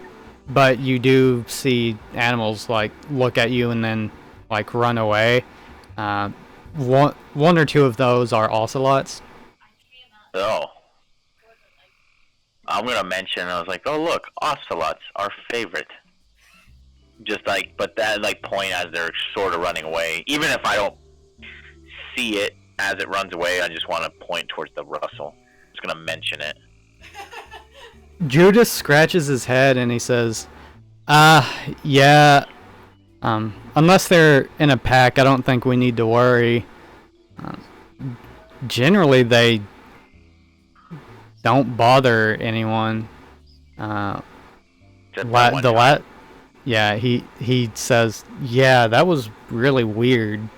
but you do see animals like look at you and then like run away. One or two of those are ocelots. Oh. I'm gonna mention, I was like, oh look, ocelots, our favorite. Just like, but that like point as they're sort of running away. Even if I don't see it as it runs away, I just want to point towards the rustle. Just gonna mention it. Judas scratches his head and he says, yeah, unless they're in a pack, I don't think we need to worry. Generally, they don't bother anyone. Just that one guy. Yeah, he says, yeah, that was really weird.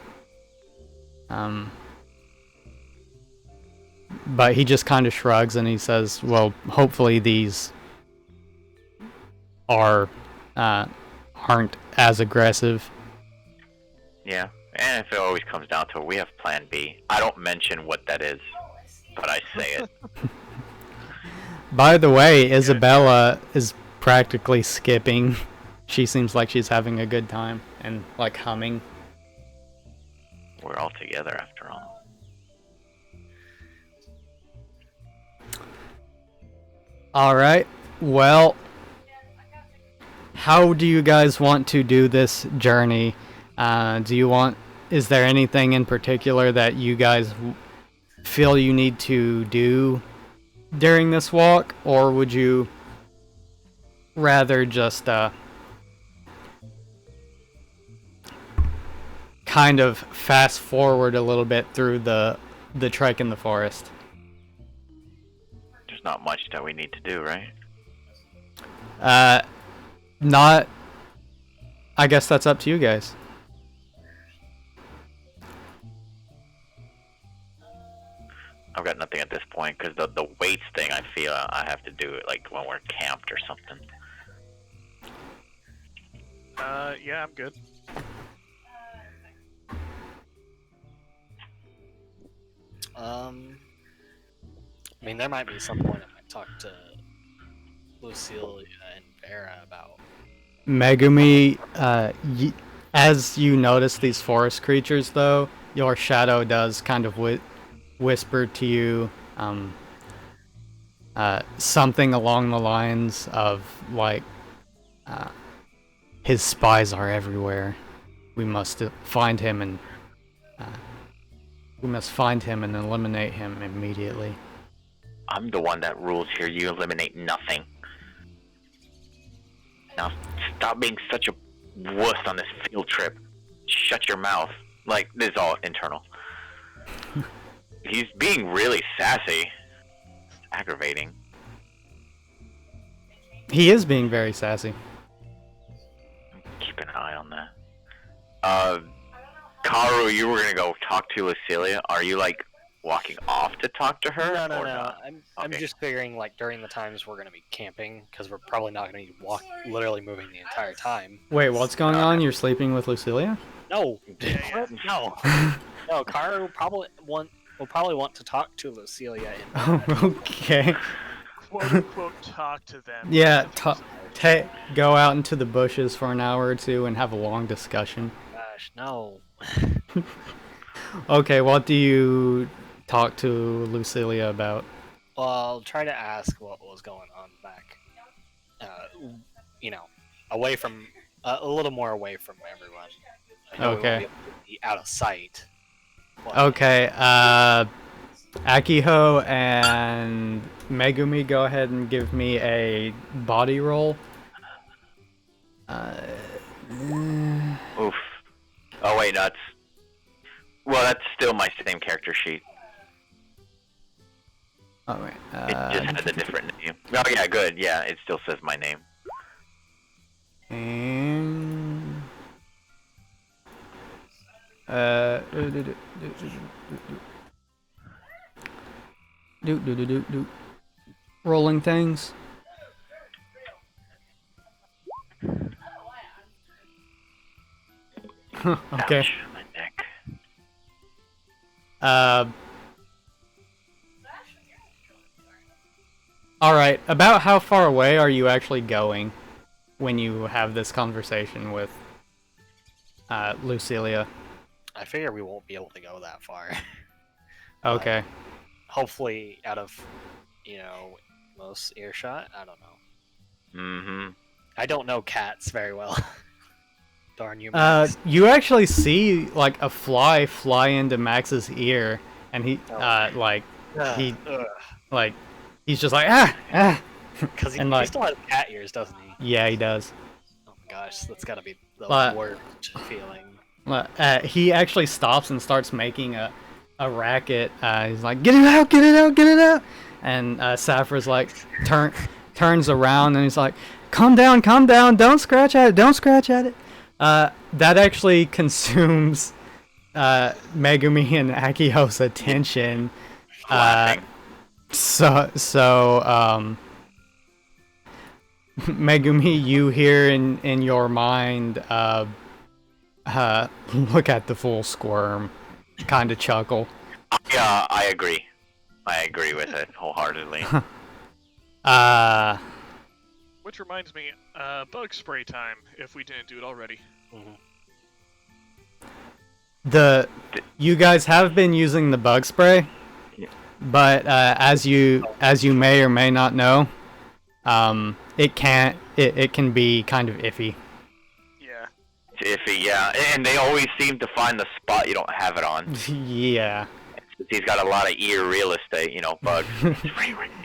But he just kind of shrugs and he says, well, hopefully these aren't as aggressive. Yeah, and if it always comes down to it, we have Plan B. I don't mention what that is, but I say it. By the way, Isabella is practically skipping. She seems like she's having a good time and like humming. We're all together after all. Alright, well, how do you guys want to do this journey? Do you want is there anything in particular that you guys feel you need to do during this walk, or would you rather just kind of fast forward a little bit through the trek in the forest? There's not much that we need to do, right? Not. I guess that's up to you guys. I've got nothing at this point because the weights thing, I feel I have to do it like when we're camped or something. Yeah, I'm good. I mean, there might be some point I might talk to Lucilia and Vera about. Megumi, as you notice these forest creatures, though, your shadow does kind of whisper to you something along the lines of, like, his spies are everywhere. We must find him and eliminate him immediately. I'm the one that rules here. You eliminate nothing. Now, stop being such a wuss on this field trip. Shut your mouth. Like, this is all internal. He's being really sassy. Aggravating. He is being very sassy. Keep an eye on that. Karu, you were gonna go talk to Lucilia. Are you, like, walking off to talk to her? No. Or not? I'm Okay. just figuring, like, during the times we're gonna be camping, because we're probably not gonna be literally moving the entire time. Wait, what's going on? You're sleeping with Lucilia? No, Yeah. no, no. Karu will probably want to talk to Lucilia. Oh, okay. Quote unquote, talk to them. Yeah, go out into the bushes for an hour or two and have a long discussion. Gosh, no. Okay, what do you talk to Lucilia about? Well, I'll try to ask what was going on back. Away from a little more away from everyone. I know we won't Okay. be able to be out of sight. but- Okay, Akiho and Megumi, go ahead and give me a body roll. Oof. Oh, wait, that's... Well, that's still my same character sheet. Oh, wait. It just has a different name. Oh, yeah, good. Yeah, it still says my name. And rolling things. Okay. Ouch, my neck. All right. About how far away are you actually going when you have this conversation with Lucilia? I figure we won't be able to go that far. Okay. Hopefully, out of most earshot. I don't know. Mm-hmm. I don't know cats very well. Darn you, Max. You actually see like a fly into Max's ear, and he he like he's just like Because he, and, he like- still has cat ears, doesn't he? yeah, he does. Oh my gosh, that's gotta be the But- worst feeling. He actually stops and starts making a racket. He's like, "Get it out! Get it out! Get it out!" And Saphra's like turns around and he's like, calm down! Don't scratch at it! Don't scratch at it!" That actually consumes Megumi and Akiho's attention. Laughing. So Megumi, you hear in your mind, look at the fool squirm, kind of chuckle. Yeah, I agree. I agree with it wholeheartedly. Which reminds me, bug spray time, if we didn't do it already. You guys have been using the bug spray, Yeah. but as you may or may not know, it can be kind of iffy. Yeah. iffy, yeah. And they always seem to find the spot you don't have it on. Yeah. He's got a lot of ear real estate, you know, bugs.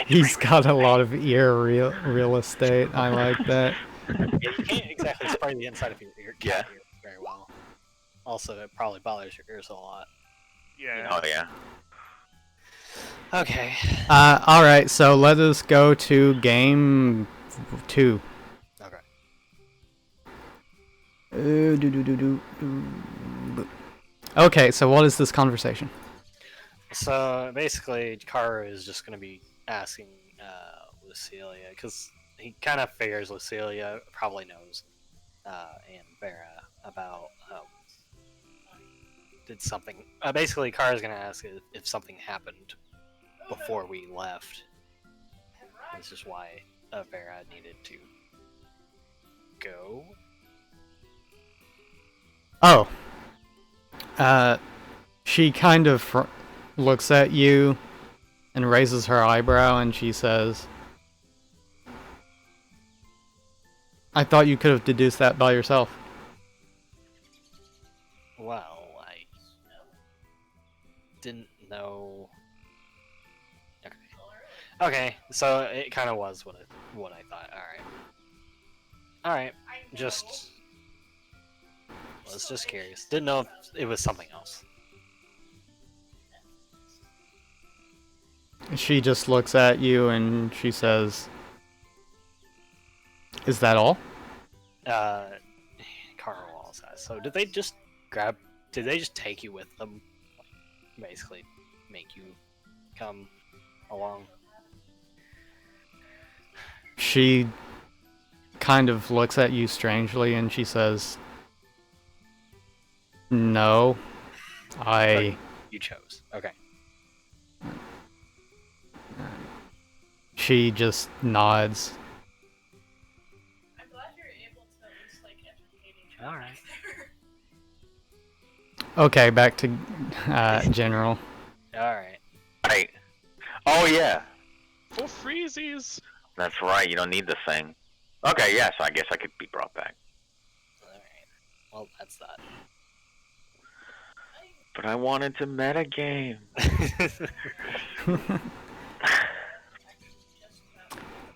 He's got a lot of ear real estate. I like that. Yeah, you can't exactly spray the inside of your ear Yeah. very well. Also, it probably bothers your ears a lot. Yeah. Oh, yeah. Okay. Alright, so let us go to game 2. Okay. Okay, so what is this conversation? So basically, Karu is just going to be asking Lucilia, because he kind of figures Lucilia probably knows and Vera about did something. Basically, Karu is going to ask if something happened before we left. This is why Vera needed to go. Oh. She kind of looks at you and raises her eyebrow and she says, I thought you could have deduced that by yourself. Well, I didn't know. Okay. Okay, so it kind of was what I thought. All right. Was just curious. Didn't know if it was something else. She just looks at you and she says, is that all? Carl also says. So did they just take you with them? Basically, make you come along? She kind of looks at you strangely and she says, no, You chose. Okay. She just nods. I'm glad you're able to at least like entertain each other. All right. Okay, back to General. All right. Right. Oh, yeah. For freezies. That's right. You don't need the thing. Okay, yeah, so I guess I could be brought back. All right. Well, that's that. But I wanted to metagame.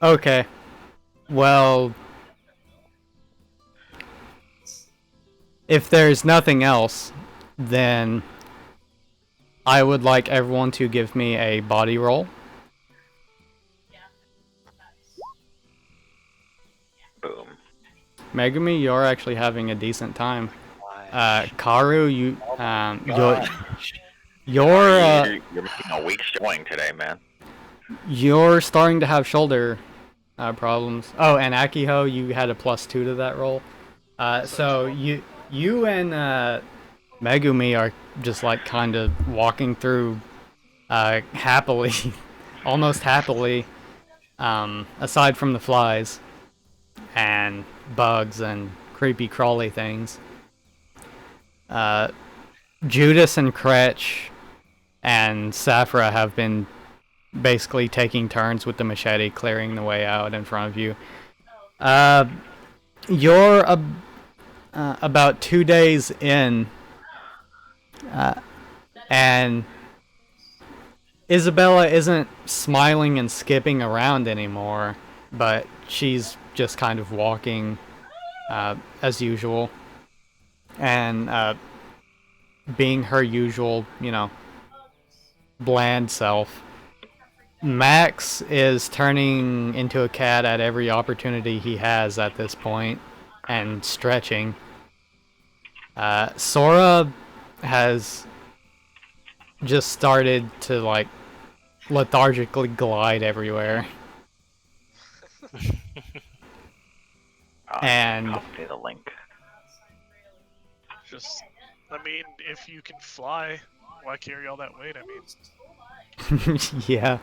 Okay. Well, if there's nothing else, then I would like everyone to give me a body roll. Boom. Megumi, you're actually having a decent time. Why? Karu, You're making a weak showing today, man. you're starting to have shoulder problems. Oh, and Akiho, you had a +2 to that roll. So you and Megumi are just like kind of walking through happily, almost happily, aside from the flies and bugs and creepy crawly things. Judas and Kretch and Safra have been basically taking turns with the machete, clearing the way out in front of you. You're about 2 days in, and Isabella isn't smiling and skipping around anymore, but she's just kind of walking as usual, and being her usual, bland self. Max is turning into a cat at every opportunity he has at this point, and stretching. Sora has just started to, like, lethargically glide everywhere. And- Copy the link. Just, I mean, if you can fly, why carry all that weight? I mean, Yeah.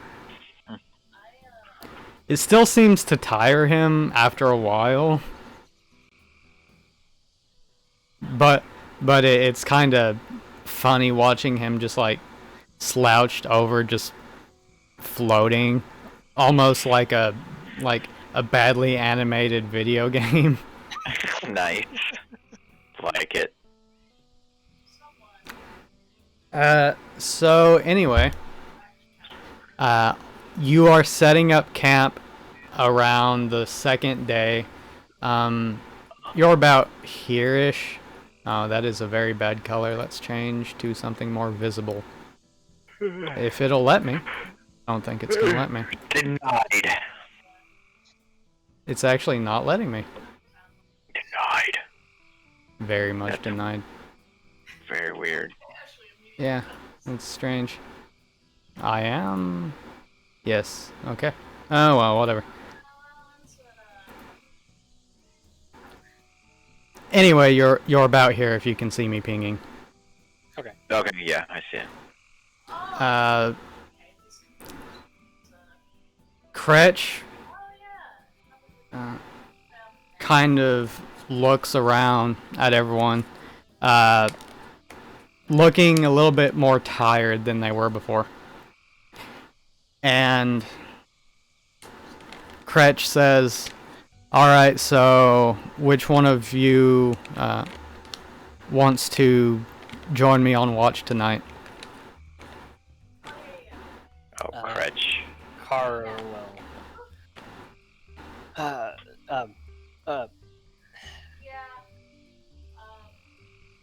It still seems to tire him after a while. But it's kind of funny watching him just like slouched over, just floating, almost like a badly animated video game. Nice. like it. So anyway, you are setting up camp around the second day. You're about here-ish. Oh, that is a very bad color. Let's change to something more visible. If it'll let me. I don't think it's gonna let me. Denied. It's actually not letting me. Denied. Very much denied. Very weird. Yeah, it's strange. I am... Yes, okay. Oh, well, whatever. Anyway, you're about here if you can see me pinging. Okay, yeah, I see it. Kretch kind of looks around at everyone, looking a little bit more tired than they were before. And Kretch says, "Alright, so which one of you wants to join me on watch tonight?" Oh, Kretch. Karu will.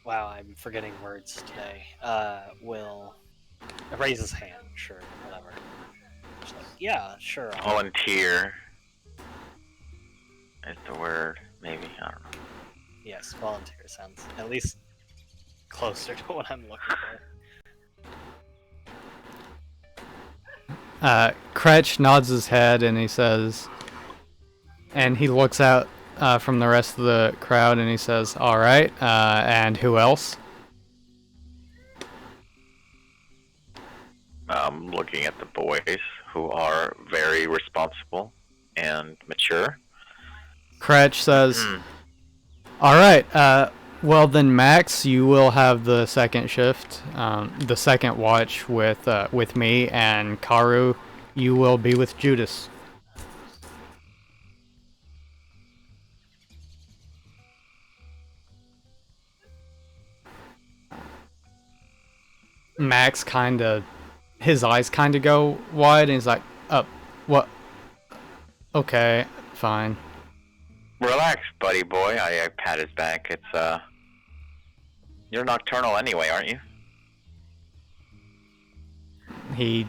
Wow, I'm forgetting words today. Will raise his hand. Sure, whatever. Just like, yeah, sure. Volunteer is the word, maybe. I don't know. Yes, volunteer sounds at least closer to what I'm looking for. Kretch nods his head and he says, and he looks out from the rest of the crowd and he says, "Alright, and who else?" I'm looking at the boys who are very responsible and mature. Kretch says, "Alright, well then Max, you will have the second shift, the second watch with me, and Karu, you will be with Judas." Max his eyes kinda go wide and he's like, what? Okay, fine. Relax, buddy boy. I pat his back. It's, you're nocturnal anyway, aren't you? He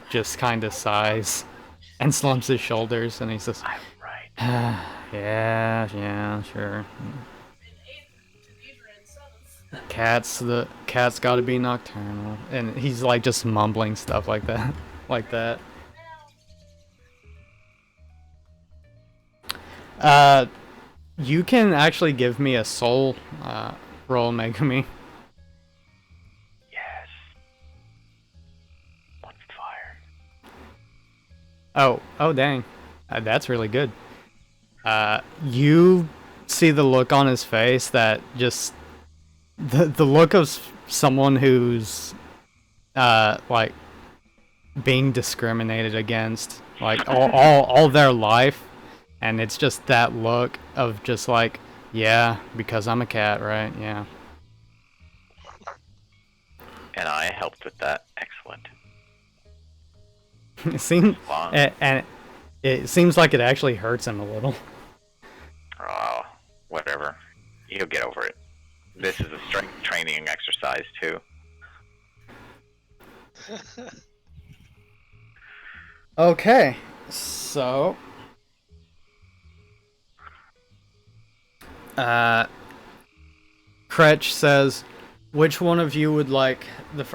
just kinda sighs and slumps his shoulders and he says, I'm right. yeah, sure. Cat's gotta be nocturnal. And he's like just mumbling stuff like that. Like that. You can actually give me a soul roll, Megami. Yes. On fire. Oh dang. That's really good. You see the look on his face that just the look of someone who's like being discriminated against like all their life, and it's just that look of just like, yeah, because I'm a cat, right? Yeah. And I helped with that. Excellent. And it seems like it actually hurts him a little. Oh, whatever. He'll get over it. This is a strength training exercise, too. Okay, so Kretch says, which one of you would like the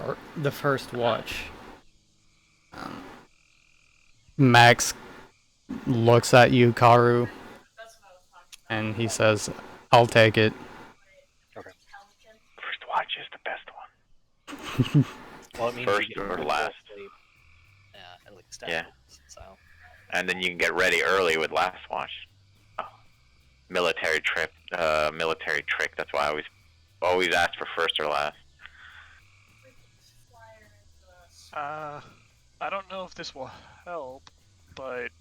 first watch? Max looks at you, Karu, and he says, "I'll take it." First watch is the best one. Well, it means First you get or full last. sleep, at least Yeah. afterwards, so. And then you can get ready early with last watch. Oh. Military trick. That's why I always ask for first or last. I don't know if this will help, but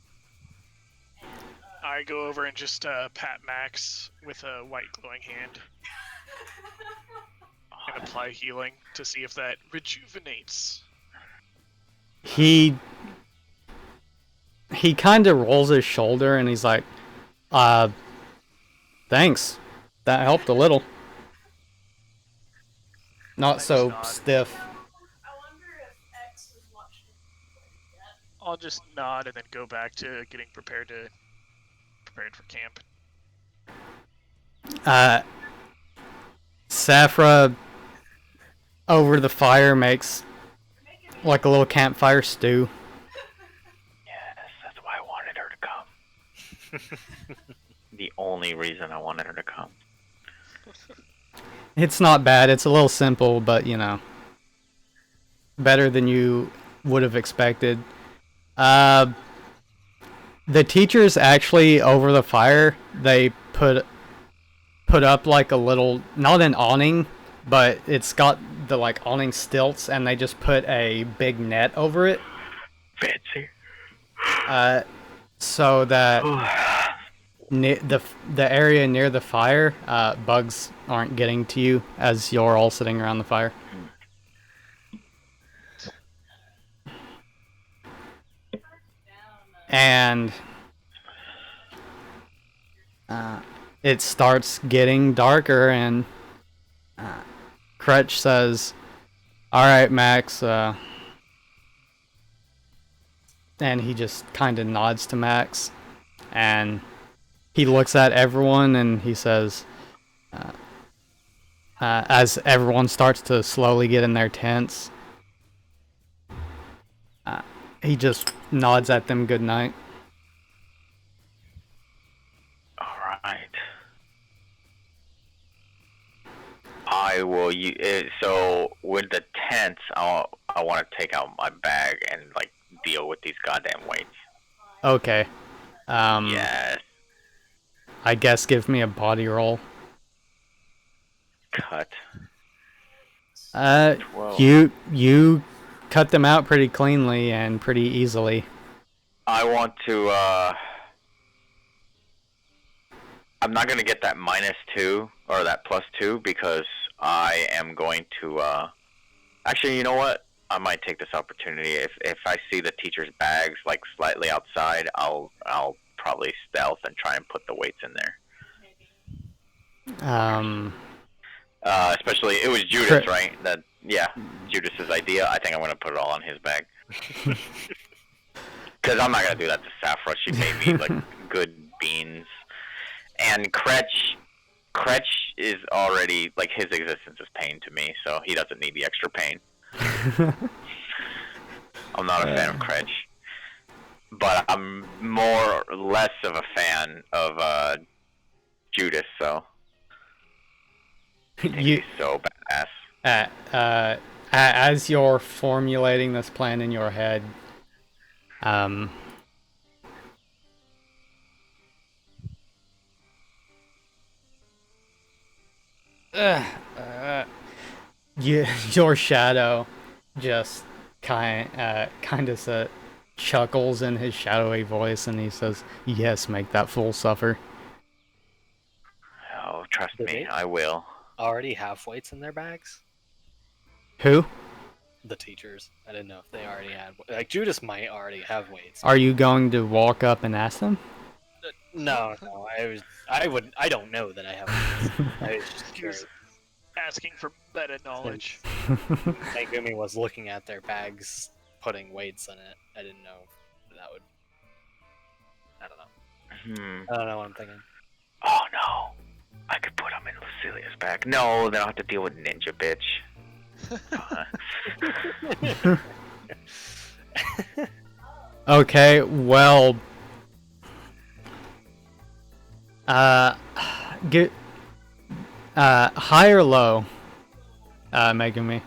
I go over and just pat Max with a white glowing hand and apply healing to see if that rejuvenates. He kind of rolls his shoulder and he's like, thanks. That helped a little. Not so Nod. stiff. I wonder if X is watching yet. I'll just nod and then go back to getting prepared for camp. Saphra over the fire makes like a little campfire stew. Yes, that's why I wanted her to come. The only reason I wanted her to come. It's not bad. It's a little simple, but you know, better than you would have expected. The teachers actually over the fire, they put up like a little, not an awning, but it's got the like awning stilts, and they just put a big net over it. Fancy. So that the area near the fire, bugs aren't getting to you as you're all sitting around the fire. And it starts getting darker, and Crutch says, "All right, Max," and he just kind of nods to Max, and he looks at everyone and he says, as everyone starts to slowly get in their tents, he just nods at them good night. Alright. I will so with the tents, I want to take out my bag and like deal with these goddamn weights. Okay. Yes. I guess give me a body roll. Cut. 12. You cut them out pretty cleanly and pretty easily. I want to I'm not gonna get that -2 or that +2 because I am going to actually, you know what? I might take this opportunity. If I see the teacher's bags like slightly outside, I'll probably stealth and try and put the weights in there. Especially it was Judas, right? Judas's idea. I think I'm gonna put it all on his bag. Because I'm not gonna do that to Saphra. She made me like good beans. And Kretch is already like his existence is pain to me, so he doesn't need the extra pain. I'm not a fan of Kretch, but I'm more or less of a fan of Judas. So I think he's so badass. As you're formulating this plan in your head, your shadow just kind of chuckles in his shadowy voice, and he says, "Yes, make that fool suffer." Oh, trust Did me, they I will. already have weights in their bags? Who? The teachers. I didn't know if they already had. Like Judas might already have weights. Are you going to walk up and ask them? No. I don't know that I have weights. I was just curious. Asking for meta knowledge. Megumi was looking at their bags, putting weights in it. I didn't know if that would. I don't know. I don't know what I'm thinking. Oh no, I could put them in Lucilia's bag. No, then I'll have to deal with Ninja Bitch. Okay, well, get high or low, Megumi.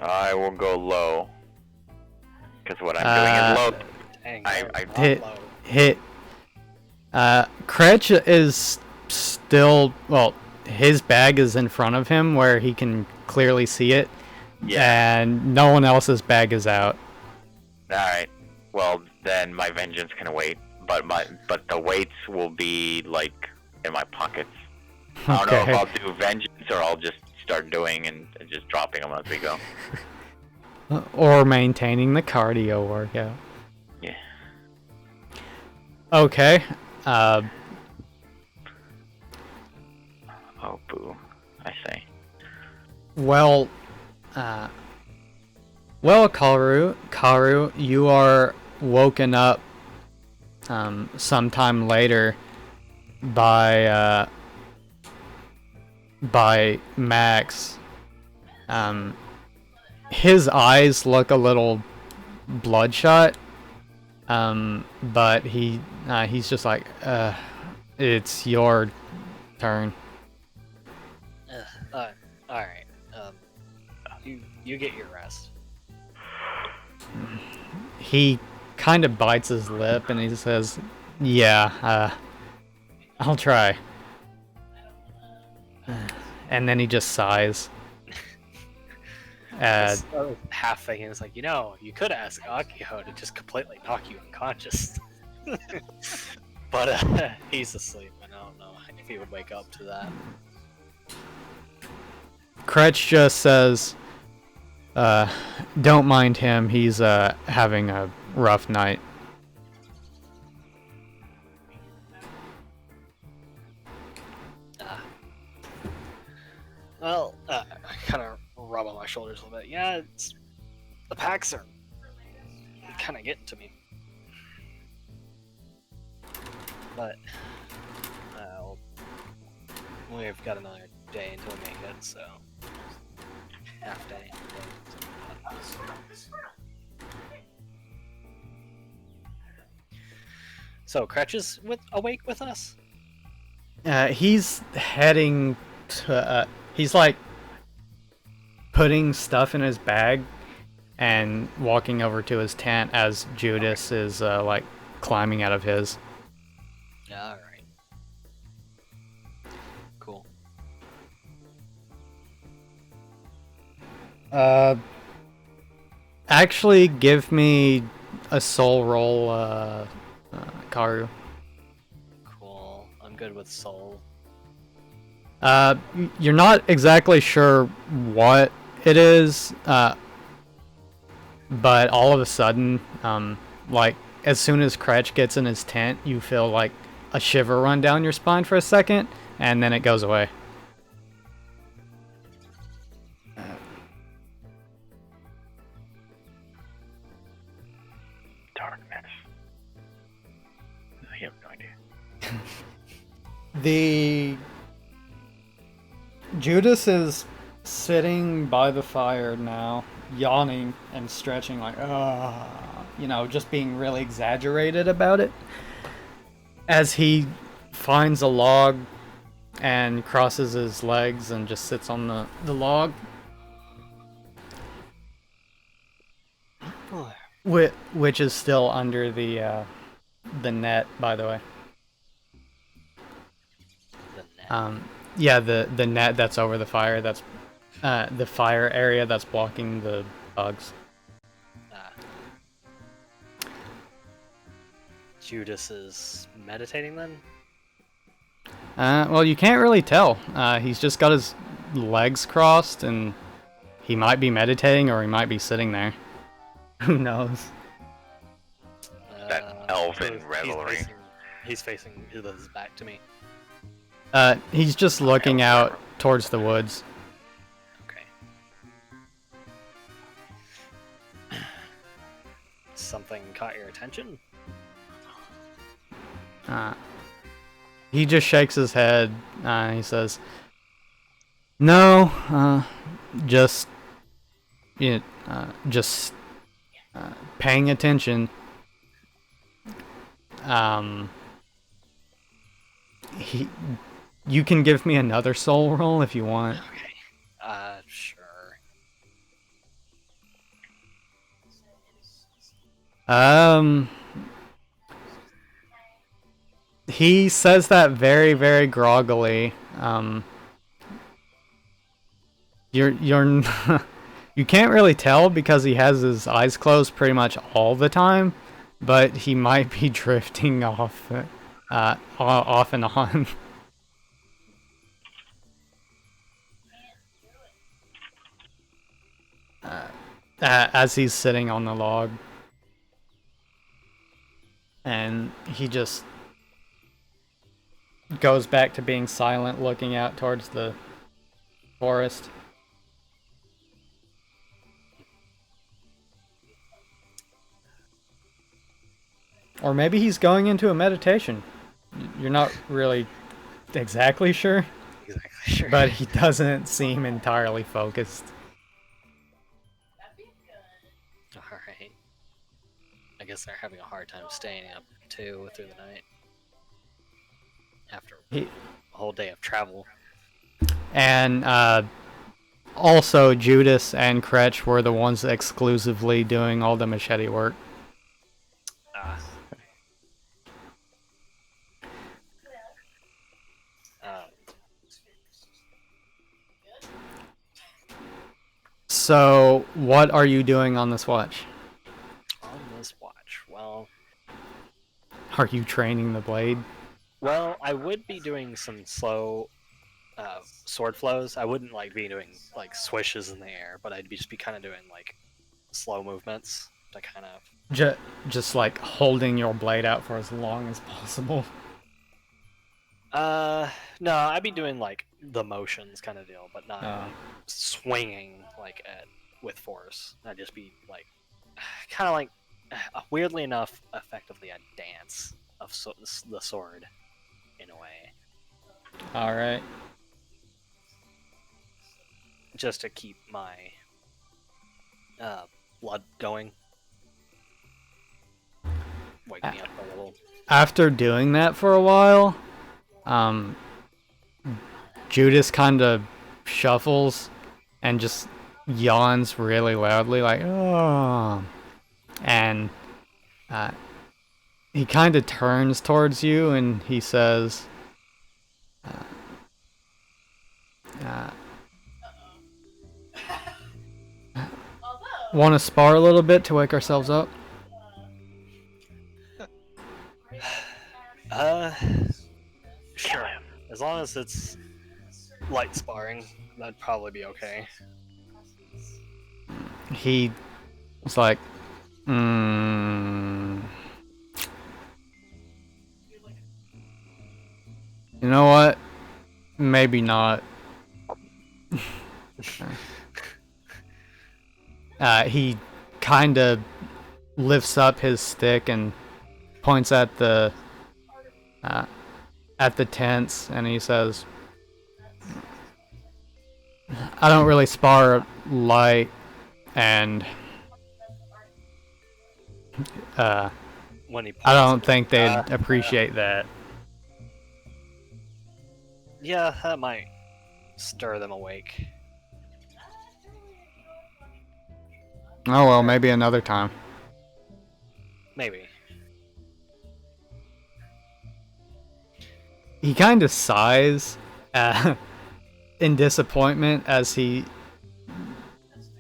I will go low. Because what I'm doing is low. Dang, I not hit- low. Hit. Kretch is still, well, his bag is in front of him where he can clearly see it, and no one else's bag is out. Alright. Well, then my vengeance can wait. but the weights will be like in my pockets. I don't know if I'll do vengeance or I'll just start doing and just dropping them as we go. Or maintaining the cardio workout. Yeah. Okay. Oh boo! I say. Well, Karu, you are woken up sometime later by Max. His eyes look a little bloodshot, but he's just like, it's your turn. All right. You get your rest. He kind of bites his lip and he says, "Yeah, I'll try." And then he just sighs. Half thinking, it's like, you could ask Akio to just completely knock you unconscious. But he's asleep, and I don't know if he would wake up to that. Kretch just says, don't mind him, he's having a rough night. Well, I kind of rub on my shoulders a little bit. Yeah, the packs are kind of getting to me. But we've got another day until we make it, so half day. So Kretch is awake with us? He's heading to, he's like putting stuff in his bag and walking over to his tent as Judas is like climbing out of his. Alright. Cool. Actually give me a soul roll, Karu. Cool. I'm good with soul. You're not exactly sure what it is, but all of a sudden, like, as soon as Kretch gets in his tent, you feel like a shiver run down your spine for a second, and then it goes away. Darkness. I have no idea. The Judas is sitting by the fire now, yawning and stretching like, just being really exaggerated about it. As he finds a log and crosses his legs and just sits on the log. Which is still under the net, by the way. The net. Yeah, the net that's over the fire. That's the fire area that's blocking the bugs. Judas is meditating then? Well, you can't really tell. He's just got his legs crossed, and he might be meditating or he might be sitting there. Who knows? That elven revelry. He's facing his back to me. He's just looking out towards the woods. Okay. Something caught your attention? He just shakes his head. He says, "No, just paying attention." You can give me another soul roll if you want. Okay. Sure. He says that very, very groggily. You're you can't really tell because he has his eyes closed pretty much all the time, but he might be drifting off, off and on. As he's sitting on the log. And he just goes back to being silent, looking out towards the forest. Or maybe he's going into a meditation. You're not really exactly sure, Exactly sure. but he doesn't seem entirely focused. That'd be good. Alright. I guess they're having a hard time staying up too through the night. After a whole day of travel. And also, Judas and Kretsch were the ones exclusively doing all the machete work. So, what are you doing on this watch? On this watch, well, Are you training the blade? I would be doing some slow sword flows. I wouldn't like be doing like swishes in the air, but I'd just be kind of doing like slow movements to kind of. Just like holding your blade out for as long as possible. No, I'd be doing like the motions kind of deal, but not Oh. like, swinging like with force. I'd just be like, kind of like, weirdly enough, effectively a dance of the sword, in a way, All right. just to keep my blood going. Wake me up a little. After doing that for a while, Judas kind of shuffles and just yawns really loudly, like, oh. And he kind of turns towards you and he says, Although, want to spar a little bit to wake ourselves up? Sure. As long as it's light sparring, that'd probably be okay. He was like, you know what? Maybe not. He kind of lifts up his stick and points at the tents, and he says, I don't really spar light, and When he I don't points think they'd appreciate that. yeah, that might stir them awake. Oh well, maybe another time. Maybe. He kind of sighs in disappointment as he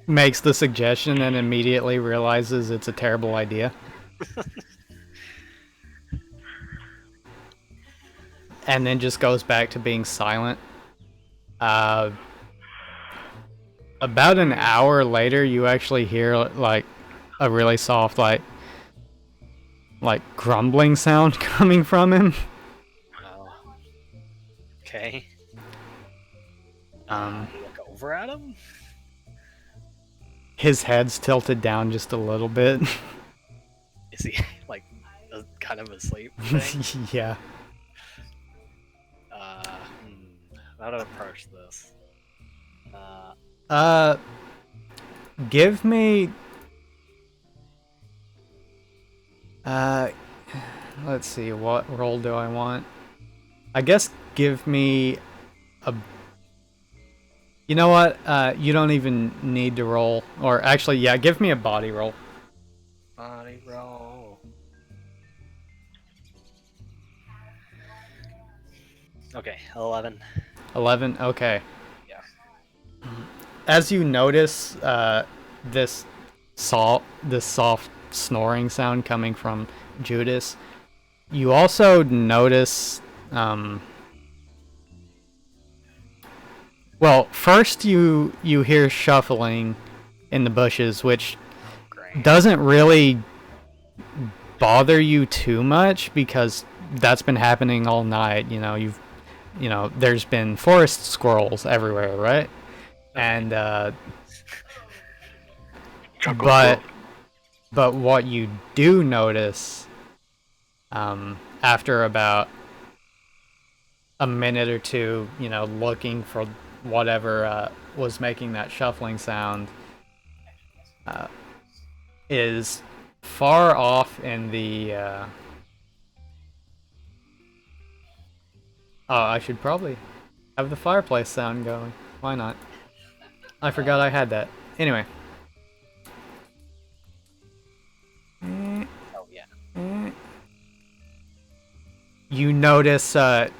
makes the suggestion and immediately realizes it's a terrible idea. And then just goes back to being silent. About an hour later, you actually hear like a really soft, like grumbling sound coming from him. Oh. Okay. Um, Look over at him. his head's tilted down just a little bit. Is he like kind of asleep? Thing? Yeah. How to approach this? Give me. Let's see, what role do I want? I guess give me a. You know what? You don't even need to roll. Or actually, yeah, give me a body roll. Body roll. Okay, 11. 11? Okay. Yeah. As you notice, this soft snoring sound coming from Judas. You also notice, well, first you hear shuffling in the bushes, which Great. doesn't really bother you too much because that's been happening all night. There's been forest squirrels everywhere, right? And but what you do notice, after about a minute or two, looking for whatever was making that shuffling sound, is far off in the. Oh, I should probably have the fireplace sound going. Why not? I forgot I had that. Anyway. Oh yeah. You notice just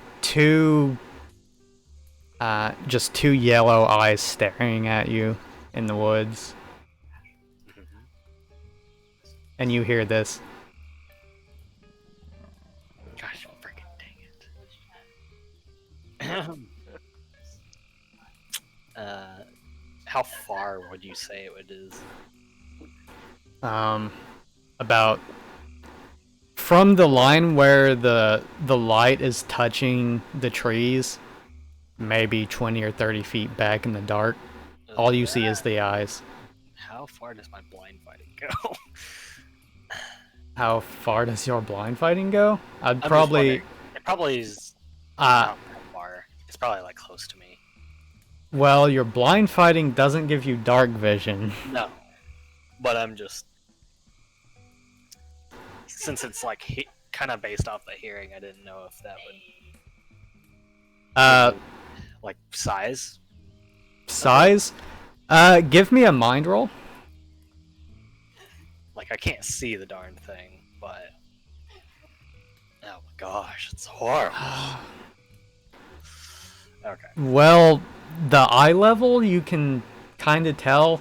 two yellow eyes staring at you in the woods. And you hear this. Gosh, freaking dang it. How far would you say it is? About from the line where the light is touching the trees, maybe 20 or 30 feet back in the dark. All you see is the eyes. How far does my blind fighting go? How far does your blind fighting go? I'd I'm just probably. wondering. It probably is not that far. It's probably like close to me. Well, your blind fighting doesn't give you dark vision. No, but I'm just since it's like kind of based off the hearing. I didn't know if that would like size. Size? Give me a mind roll. Like I can't see the darn thing, but oh my gosh, it's horrible. Okay. Well, the eye level you can kind of tell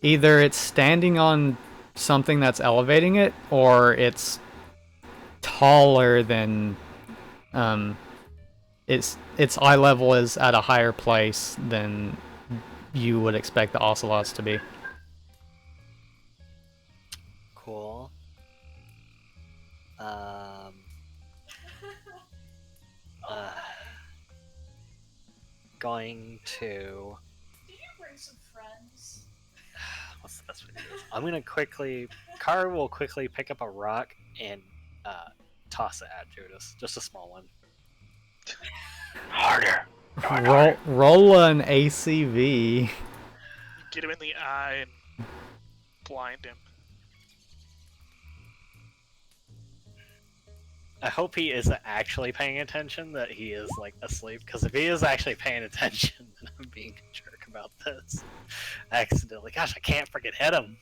either it's standing on something that's elevating it or it's taller than its eye level is at a higher place than you would expect the ocelots to be. Cool. Going to. Did you bring some friends? What's the best way to do this? I'm gonna quickly. Car will quickly pick up a rock and toss it at Judas. Just a small one. Harder. Roll an ACV. Get him in the eye and blind him. I hope he isn't actually paying attention, that he is like asleep, because if he is actually paying attention, then I'm being a jerk about this. Accidentally. Gosh, I can't freaking hit him.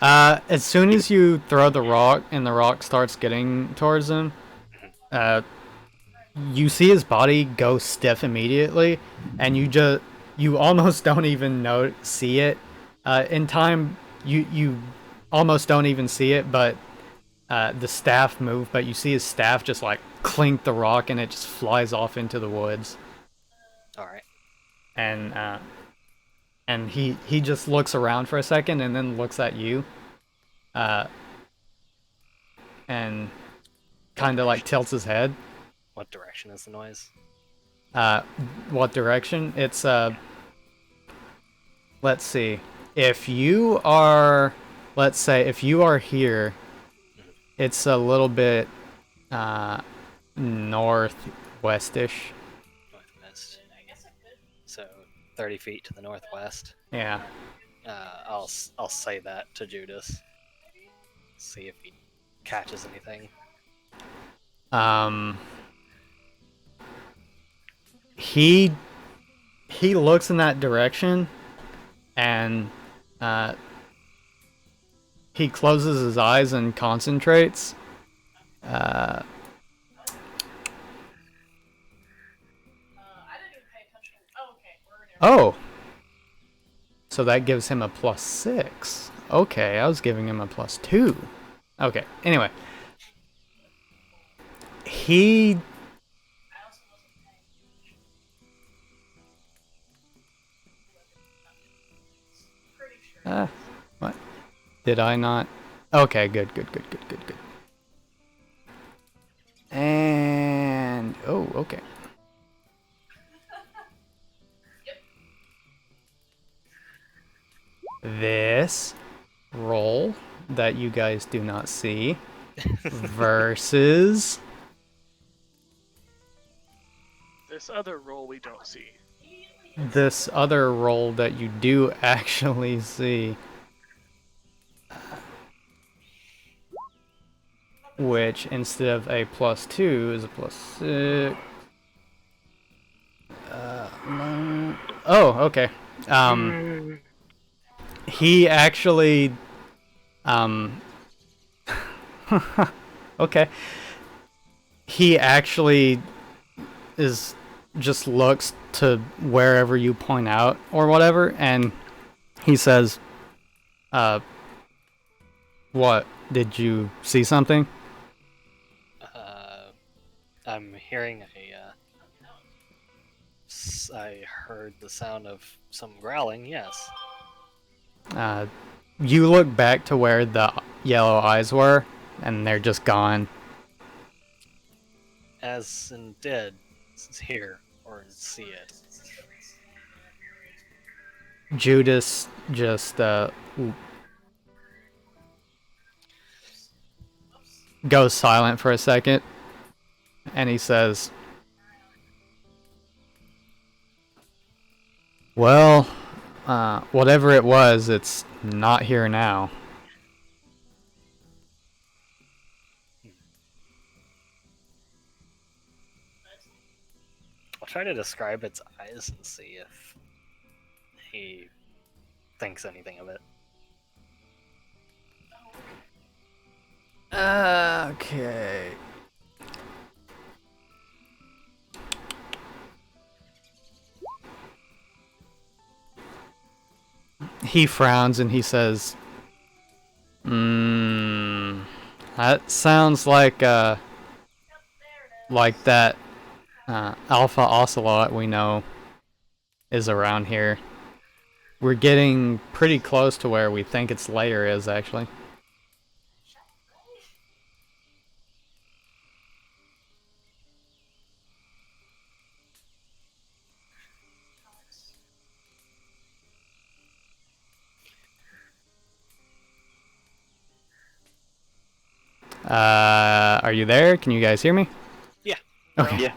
As soon as you throw the rock and the rock starts getting towards him, you see his body go stiff immediately, and you almost don't even see it. In time, you almost don't even see it, but the staff move, but you see his staff just like clink the rock and it just flies off into the woods. Alright. And he just looks around for a second and then looks at you. And kind of like tilts his head. What direction is the noise? What direction? It's let's see. If you are here, it's a little bit northwestish. Northwest. So 30 feet to the northwest. Yeah. I'll say that to Judas. See if he catches anything. He looks in that direction, and he closes his eyes and concentrates. I didn't even pay attention. Oh, okay. We're in Oh! So that gives him a +6. Okay, I was giving him a +2. Okay, anyway. He... I also wasn't paying attention. Pretty sure. What? Did I not? Okay, good. And... Oh, okay. This roll that you guys do not see versus... This other roll we don't see. this other roll that you do actually see. Which, instead of a +2, is a +6. No. Oh, okay. He actually... okay. He actually is... just looks to wherever you point out or whatever, and he says, what? Did you see something? I'm hearing I heard the sound of some growling, yes. You look back to where the yellow eyes were, and they're just gone. As in dead, hear or see it. Judas just goes silent for a second, and he says, well, whatever it was, it's not here now. I'll try to describe its eyes and see if he thinks anything of it. Okay. He frowns and he says, that sounds like that alpha ocelot we know is around here. We're getting pretty close to where we think its lair is, actually. Are you there? Can you guys hear me? Yeah. Okay. Yeah.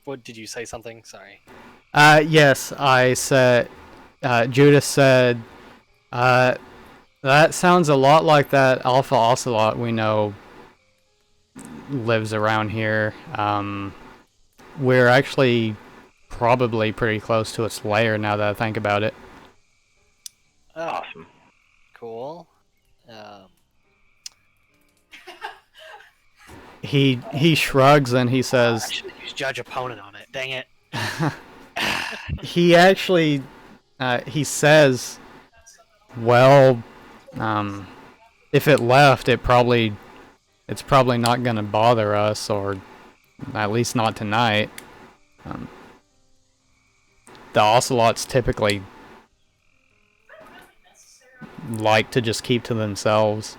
What did you say? Something? Sorry. Yes, I said, Judas said, that sounds a lot like that alpha ocelot we know lives around here. We're actually probably pretty close to its lair now that I think about it. Oh, Awesome. cool. He shrugs and he I says, should use judge opponent on it. Dang it. he actually, he says, well, if it left, it's probably not gonna bother us, or at least not tonight. The ocelots typically like to just keep to themselves.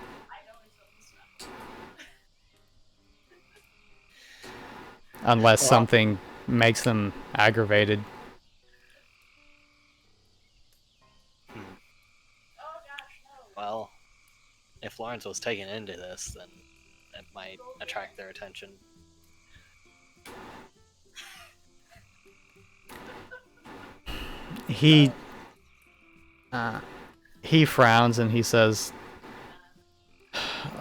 Unless something makes them aggravated. Well, if Lawrence was taken into this, then it might attract their attention. He frowns and he says,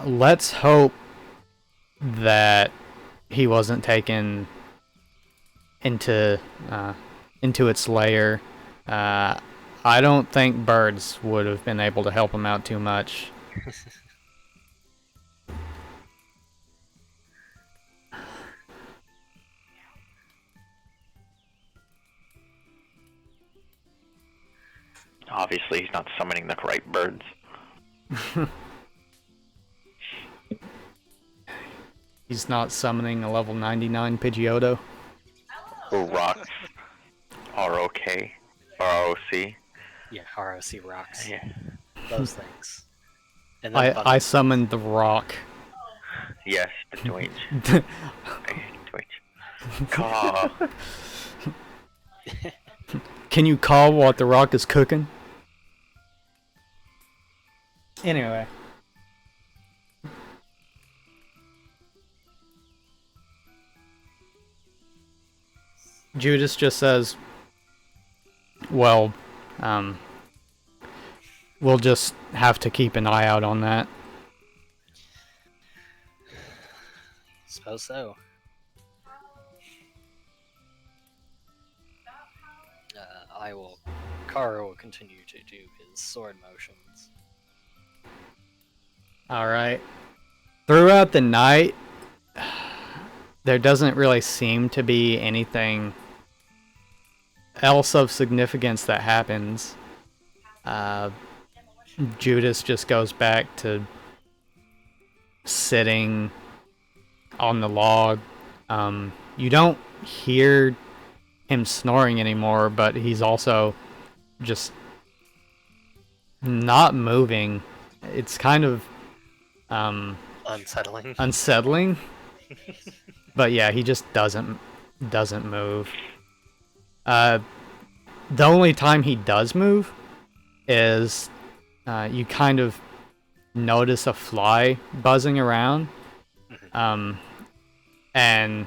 let's hope that he wasn't taken into its lair. I don't think birds would have been able to help him out too much. Obviously, he's not summoning the right birds. He's not summoning a level 99 Pidgeotto. Or rocks. R-O-K. R-O-C. Yeah, ROC rocks. Yeah. Those things. And then I summoned the rock. Yes, the Twitch. Twitch. Caw. Can you call what the rock is cooking? Anyway. Judas just says, well, we'll just have to keep an eye out on that. Suppose so. Kara will continue to do his sword motions. Alright. Throughout the night, there doesn't really seem to be anything else of significance that happens. Judas just goes back to sitting on the log. You don't hear him snoring anymore, but he's also just not moving. It's kind of unsettling. But yeah, he just doesn't move. The only time he does move is you kind of notice a fly buzzing around, and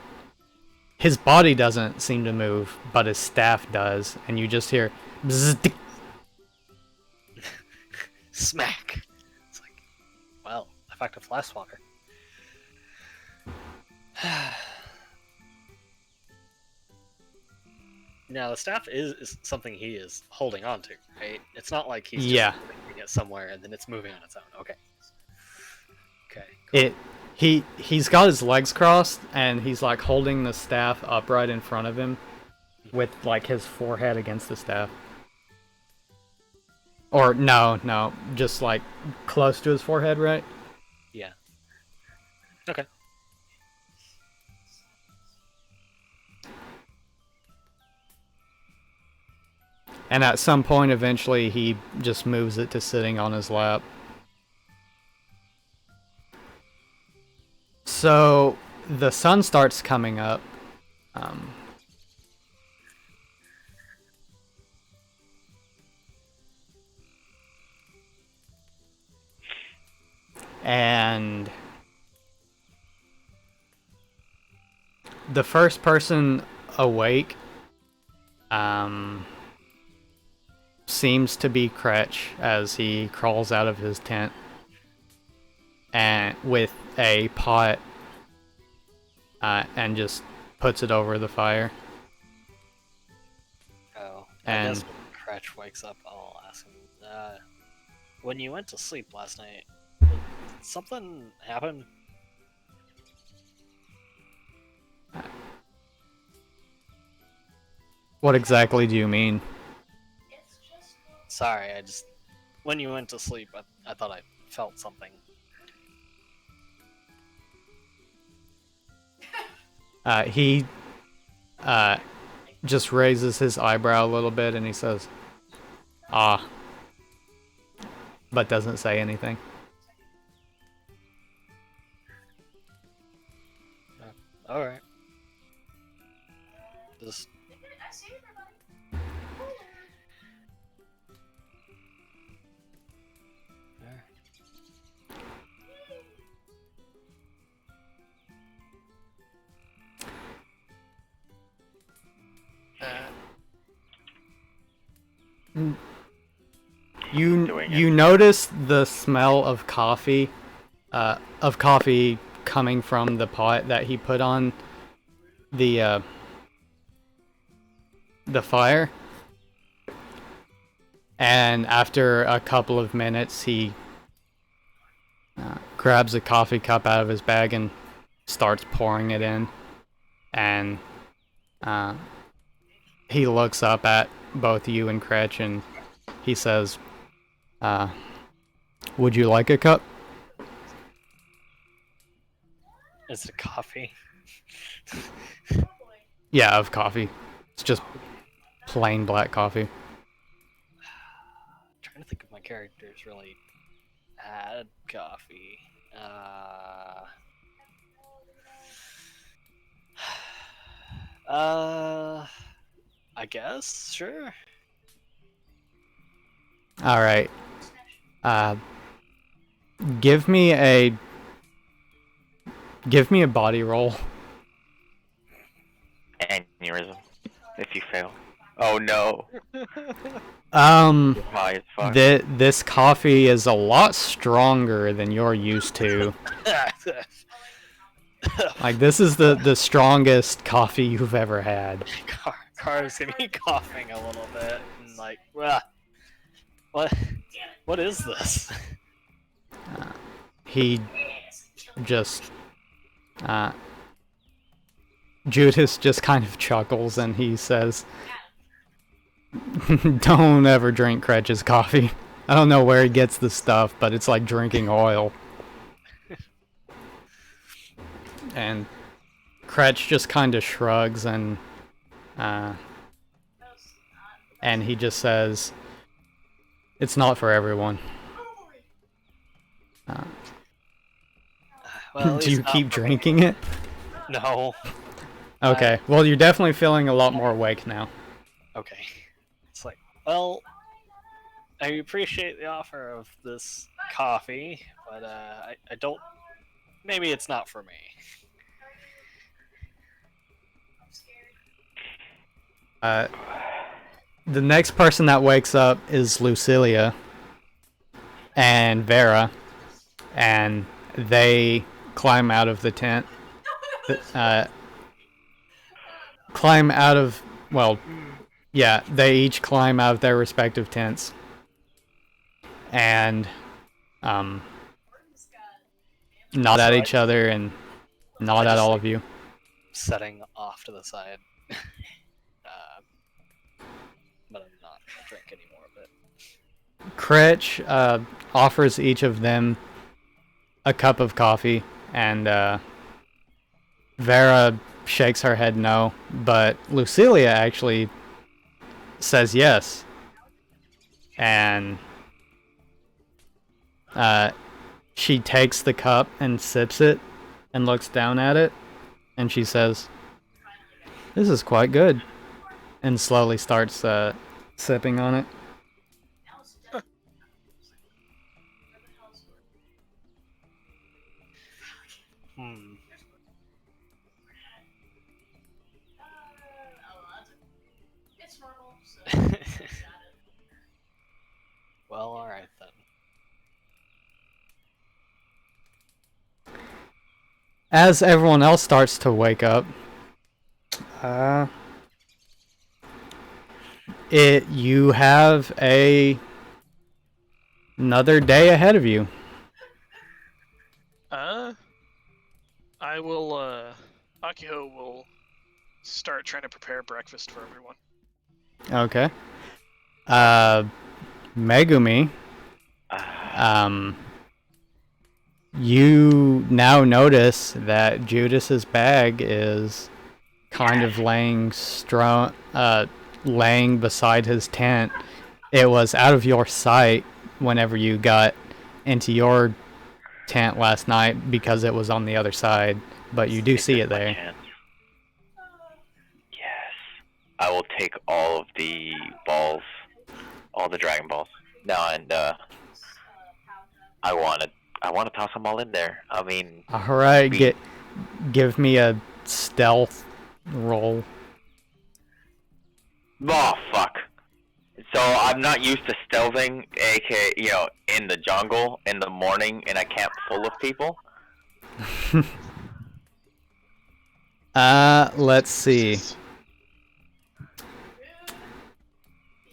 his body doesn't seem to move, but his staff does, and you just hear bzzz, Smack. It's like, well, effective fly swatter. Now the staff is something he is holding on to, right? It's not like he's just putting it somewhere and then it's moving on its own. Okay. Okay. Cool. He's got his legs crossed and he's like holding the staff upright in front of him with like his forehead against the staff. Or no, just like close to his forehead, right? Yeah. Okay. And at some point, eventually, he just moves it to sitting on his lap. So, the sun starts coming up. And the first person awake seems to be Kretch as he crawls out of his tent and with a pot and just puts it over the fire. Oh, and I guess when Kretch wakes up, I'll ask him, when you went to sleep last night, did something happen? What exactly do you mean? Sorry, when you went to sleep, I thought I felt something. He just raises his eyebrow a little bit and he says, "Ah," but doesn't say anything. Alright. Just... You notice the smell of coffee coming from the pot that he put on the fire. And after a couple of minutes, he grabs a coffee cup out of his bag and starts pouring it in. And he looks up at both you and Kretch and he says, would you like a cup? Is it coffee? Yeah, of coffee. It's just plain black coffee. Trying to think if my characters really add coffee. I guess, sure. Alright. Give me a body roll. Aneurysm. If you fail. Oh no. High as fuck. This coffee is a lot stronger than you're used to. Like, this is the strongest coffee you've ever had. Car's gonna be coughing a little bit and like, what is this? He just Judas just kind of chuckles and he says, don't ever drink Kretch's coffee. I don't know where he gets the stuff, but it's like drinking oil. And Kretch just kind of shrugs and he just says, it's not for everyone. Well, Do you keep drinking it? No. Okay, well, you're definitely feeling a lot more awake now. Okay. It's like, well, I appreciate the offer of this coffee, but I don't. Maybe it's not for me. The next person that wakes up is Lucilia and Vera, and they climb out of the tent. Climb out of, well, yeah, they each climb out of their respective tents. And, nod at each other and nod at all of you. Setting off to the side. But I'm not gonna drink any more of it. Kretch offers each of them a cup of coffee, and Vera shakes her head no, but Lucilia actually says yes. And she takes the cup and sips it and looks down at it, and she says, this is quite good, and slowly starts sipping on it. It's normal, so. Well, alright then. As everyone else starts to wake up, you have another day ahead of you. I will, Akio will start trying to prepare breakfast for everyone. Okay. Megumi, you now notice that Judas's bag is kind of laying beside his tent. It was out of your sight whenever you got into your tent last night because it was on the other side, but you do see it there. Yes. I will take all of the balls, all the Dragon Balls. No, and I want to toss them all in there. I mean, All right, give me a stealth roll. oh fuck. So I'm not used to stealthing, aka, in the jungle in the morning in a camp full of people. Let's see.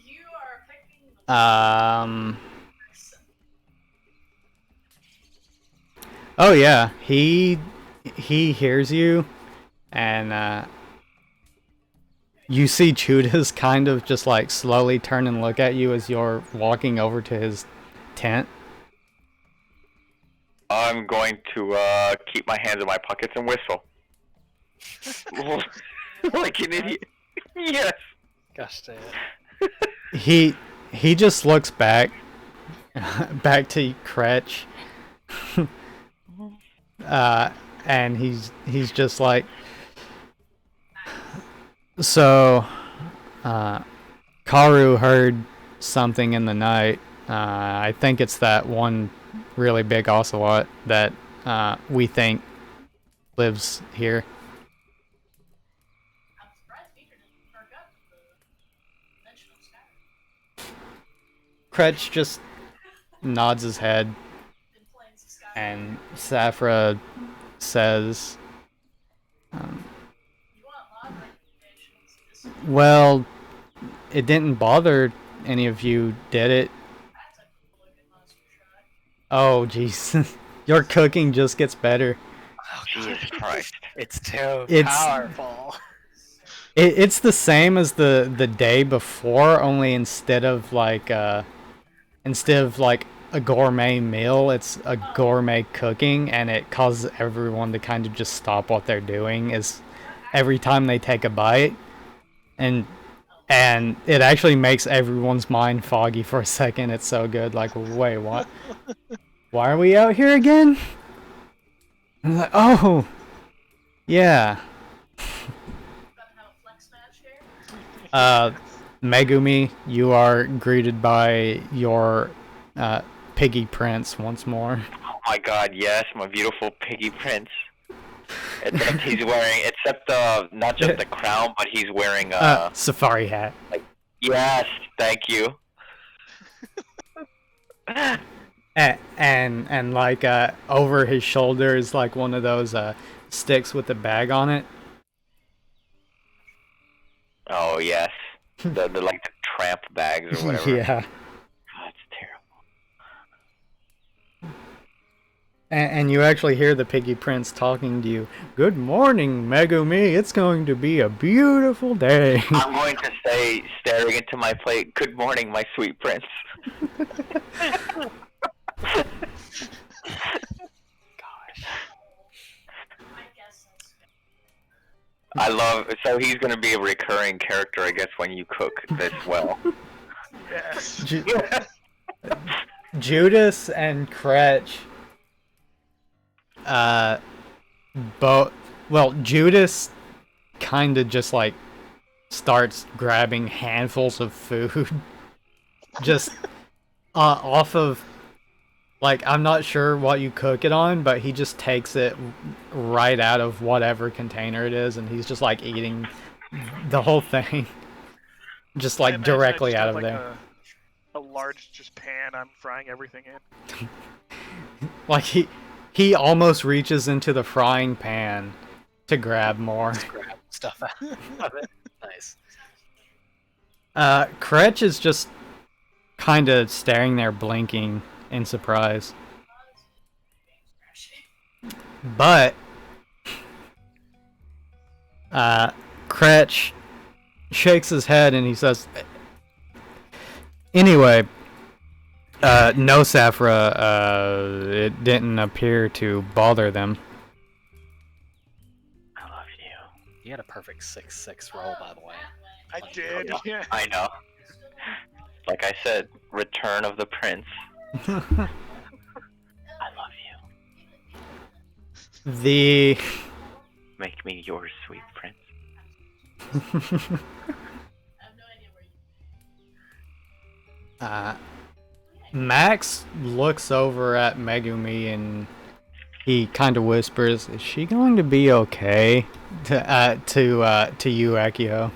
You are picking the Oh yeah, he hears you, and you see Judas kind of just like slowly turn and look at you as you're walking over to his tent. I'm going to keep my hands in my pockets and whistle. Like an idiot. Yes. Gosh dang it. He just looks back to Kretch. And he's just like, so Karu heard something in the night. I think it's that one really big ocelot that we think lives here. I'm surprised Peter didn't perk up with the mention of Skyrim. Kretch just nods his head, Been playing some Skyrim. and Safra says, You want live recommendations? This is well, it didn't bother any of you, did it? that's a cool looking monster truck. Oh, jeez. Your cooking just gets better. Oh, Jesus Christ. It's too It's- powerful. It's the same as the day before, only instead of like a gourmet meal, it's a gourmet cooking, and it causes everyone to kind of just stop what they're doing is every time they take a bite, and it actually makes everyone's mind foggy for a second. It's so good. Like, wait, what? Why are we out here again? And I'm like, oh, yeah. About to have a flex match here. Megumi, you are greeted by your piggy prince once more. Oh my God, yes, my beautiful piggy prince. Except he's wearing, not just the crown, but he's wearing Safari hat. yes, thank you. And like over his shoulder is like one of those sticks with a bag on it. Oh yes, the like the tramp bags or whatever. Yeah. God, it's terrible. And you actually hear the piggy prince talking to you. Good morning, Megumi. It's going to be a beautiful day. I'm going to say, staring into my plate, "Good morning, my sweet prince." I guess that's I love. So he's going to be a recurring character, I guess, when you cook this well. Yes. Judas and Kretch. Judas kind of just like starts grabbing handfuls of food, just off of. Like, I'm not sure what you cook it on, but he just takes it right out of whatever container it is, and he's just like eating the whole thing, just I like imagine I directly just out have, of like, there. A large just pan I'm frying everything in. Like he almost reaches into the frying pan to grab more. Just grab stuff out of it. Nice. Kretch is just kind of staring there, blinking in surprise. But Kretch shakes his head and he says, "Anyway, no, Safra, it didn't appear to bother them." I love you. You had a perfect 6-6 roll, by the way. I did, yeah. I know. Like I said, Return of the Prince. I love you. The Make me yours, sweet prince. I have no idea where you Max looks over at Megumi and he kind of whispers, "Is she going to be okay?" To you, Akio.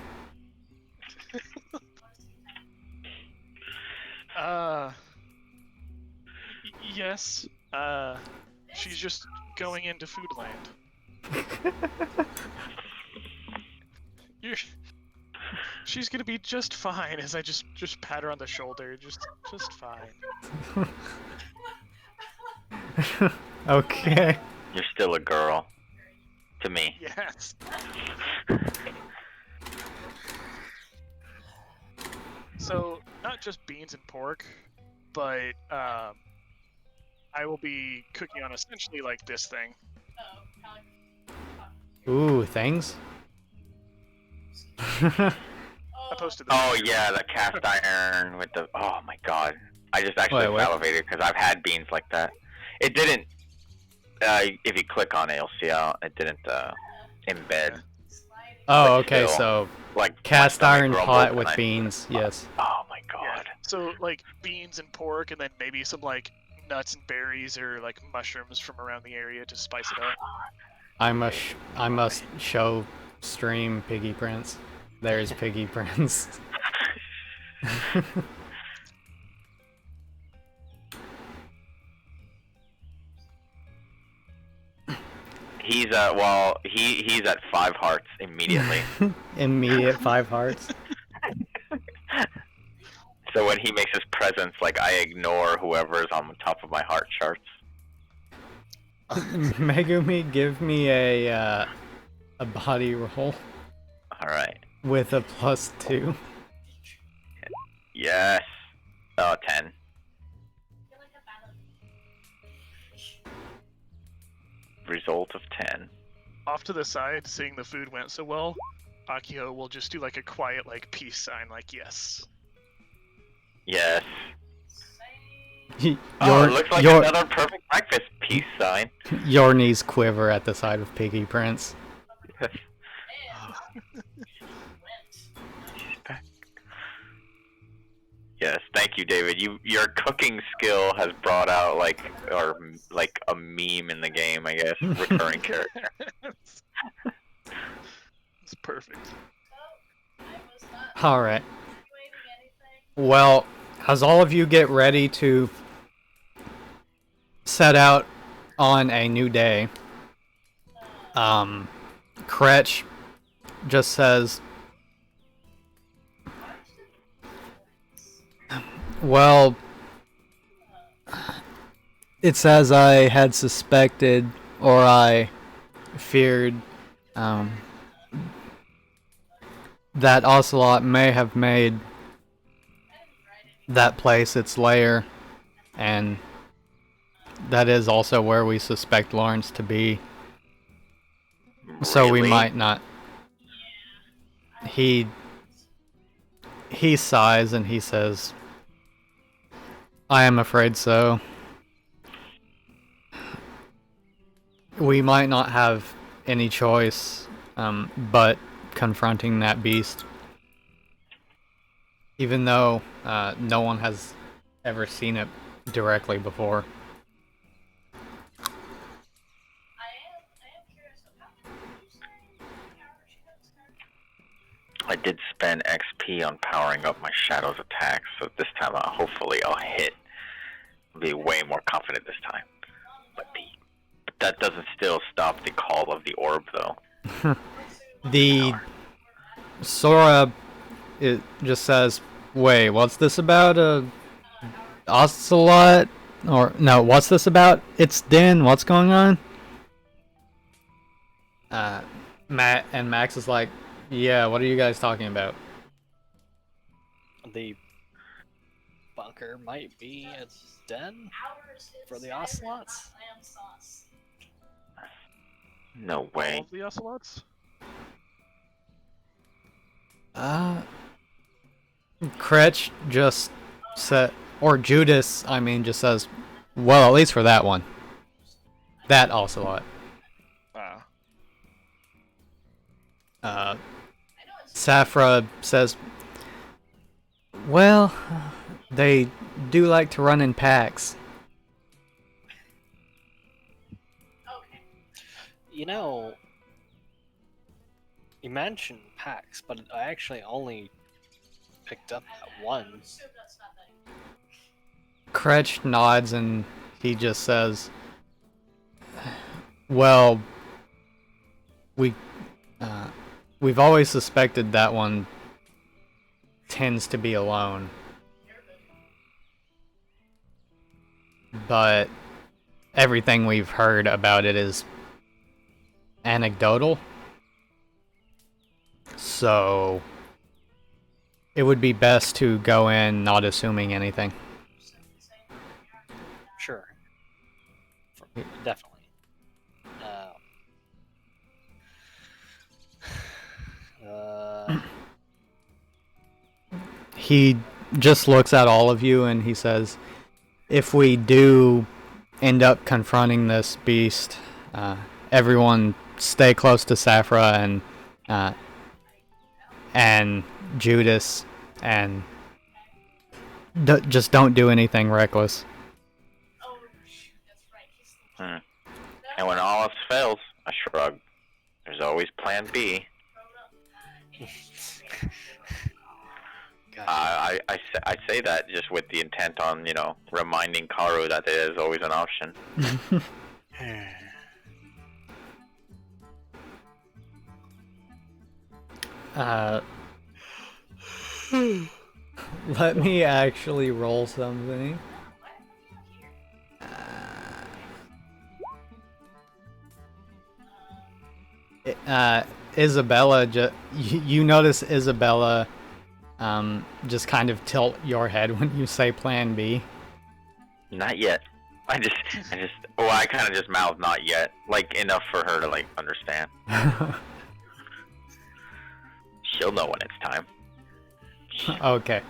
Yes. She's just going into Foodland. She's gonna be just fine. As I just pat her on the shoulder, just fine. Okay. You're still a girl. To me. Yes. So not just beans and pork, but I will be cooking on essentially like this thing. Ooh, things? I posted this. Oh yeah, the cast iron with the. Oh my god, I just actually Wait. salivated because I've had beans like that. It didn't. If you click on it, you'll see how it didn't embed. Oh, But okay, still, so Like cast my stomach iron grumbled pot and with I- beans, yes. Oh my Yeah. god. So like beans and pork, and then maybe some like nuts and berries or like mushrooms from around the area to spice it up. I must show stream Piggy Prince. There's Piggy Prince. He's he's at 5 hearts immediately. Immediate 5 hearts. So when he makes his presence, like I ignore whoever's on the top of my heart charts. Megumi, give me a body roll All right. with a +2. Yes. Oh, 10. Result of 10. Off to the side, seeing the food went so well, Akio will just do like a quiet like peace sign, like yes. Yes. Your, Oh, it looks like your, another perfect breakfast peace sign. your knees quiver at the sight of Piggy Prince. Yes, thank you, David. Your cooking skill has brought out like a meme in the game, I guess. Recurring character. It's perfect. Alright. Well, as all of you get ready to set out on a new day, Kretch just says, well, it's as I had suspected, or I feared, that Ocelot may have made that place its lair, and that is also where we suspect Lawrence to be. So we Really? might not. He sighs and he says, I am afraid so. We might not have any choice but confronting that beast. Even though no one has ever seen it directly before. I did spend XP on powering up my Shadow's attacks, so this time hopefully I'll hit. I'll be way more confident this time. But that doesn't still stop the call of the orb, though. The Sora, it just says, wait, what's this about? Ocelot? Or, no, what's this about? It's Din, what's going on? Matt and Max is like, yeah, what are you guys talking about? The bunker might be a den for the ocelots. No All way. of the ocelots? Kretch just said, or Judas, I mean, just says, well, at least for that one. That Ocelot. Safra says, well, they do like to run in packs. You know, you mentioned packs, but I actually only picked up that one. Kretch nods and he just says, well, we've always suspected that one tends to be alone. But everything we've heard about it is anecdotal. So it would be best to go in not assuming anything. Sure. Definitely. He just looks at all of you and he says, if we do end up confronting this beast, everyone stay close to Saphra and Judas, and just don't do anything reckless. Oh shoot, that's right. Hmm. And when all else fails, I shrug. There's always Plan B. I say that just with the intent on, reminding Karu that there is always an option. Let me actually roll something. Isabella, you notice Isabella just kind of tilt your head when you say Plan B. Not yet. I kind of just mouth not yet, like enough for her to understand. She'll know when it's time. Okay.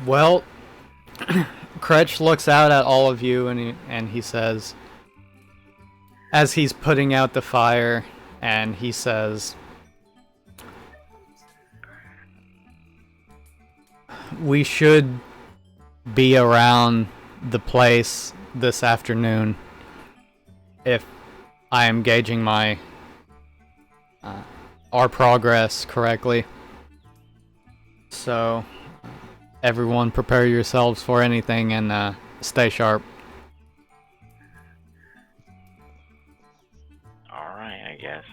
Well, Kretsch looks out at all of you and he says, as he's putting out the fire, and he says, we should be around the place this afternoon if I am gauging our progress correctly. So everyone prepare yourselves for anything and stay sharp. Alright, I guess.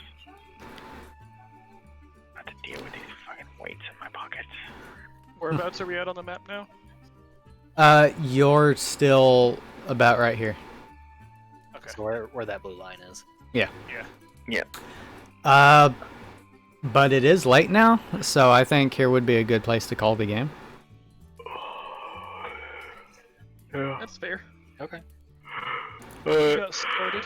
Have to deal with these fucking weights in my pockets. Whereabouts are we at on the map now? You're still about right here. Okay. So where that blue line is. Yeah. Yeah. But it is late now, so I think here would be a good place to call the game. Yeah. That's fair. Okay. Got started.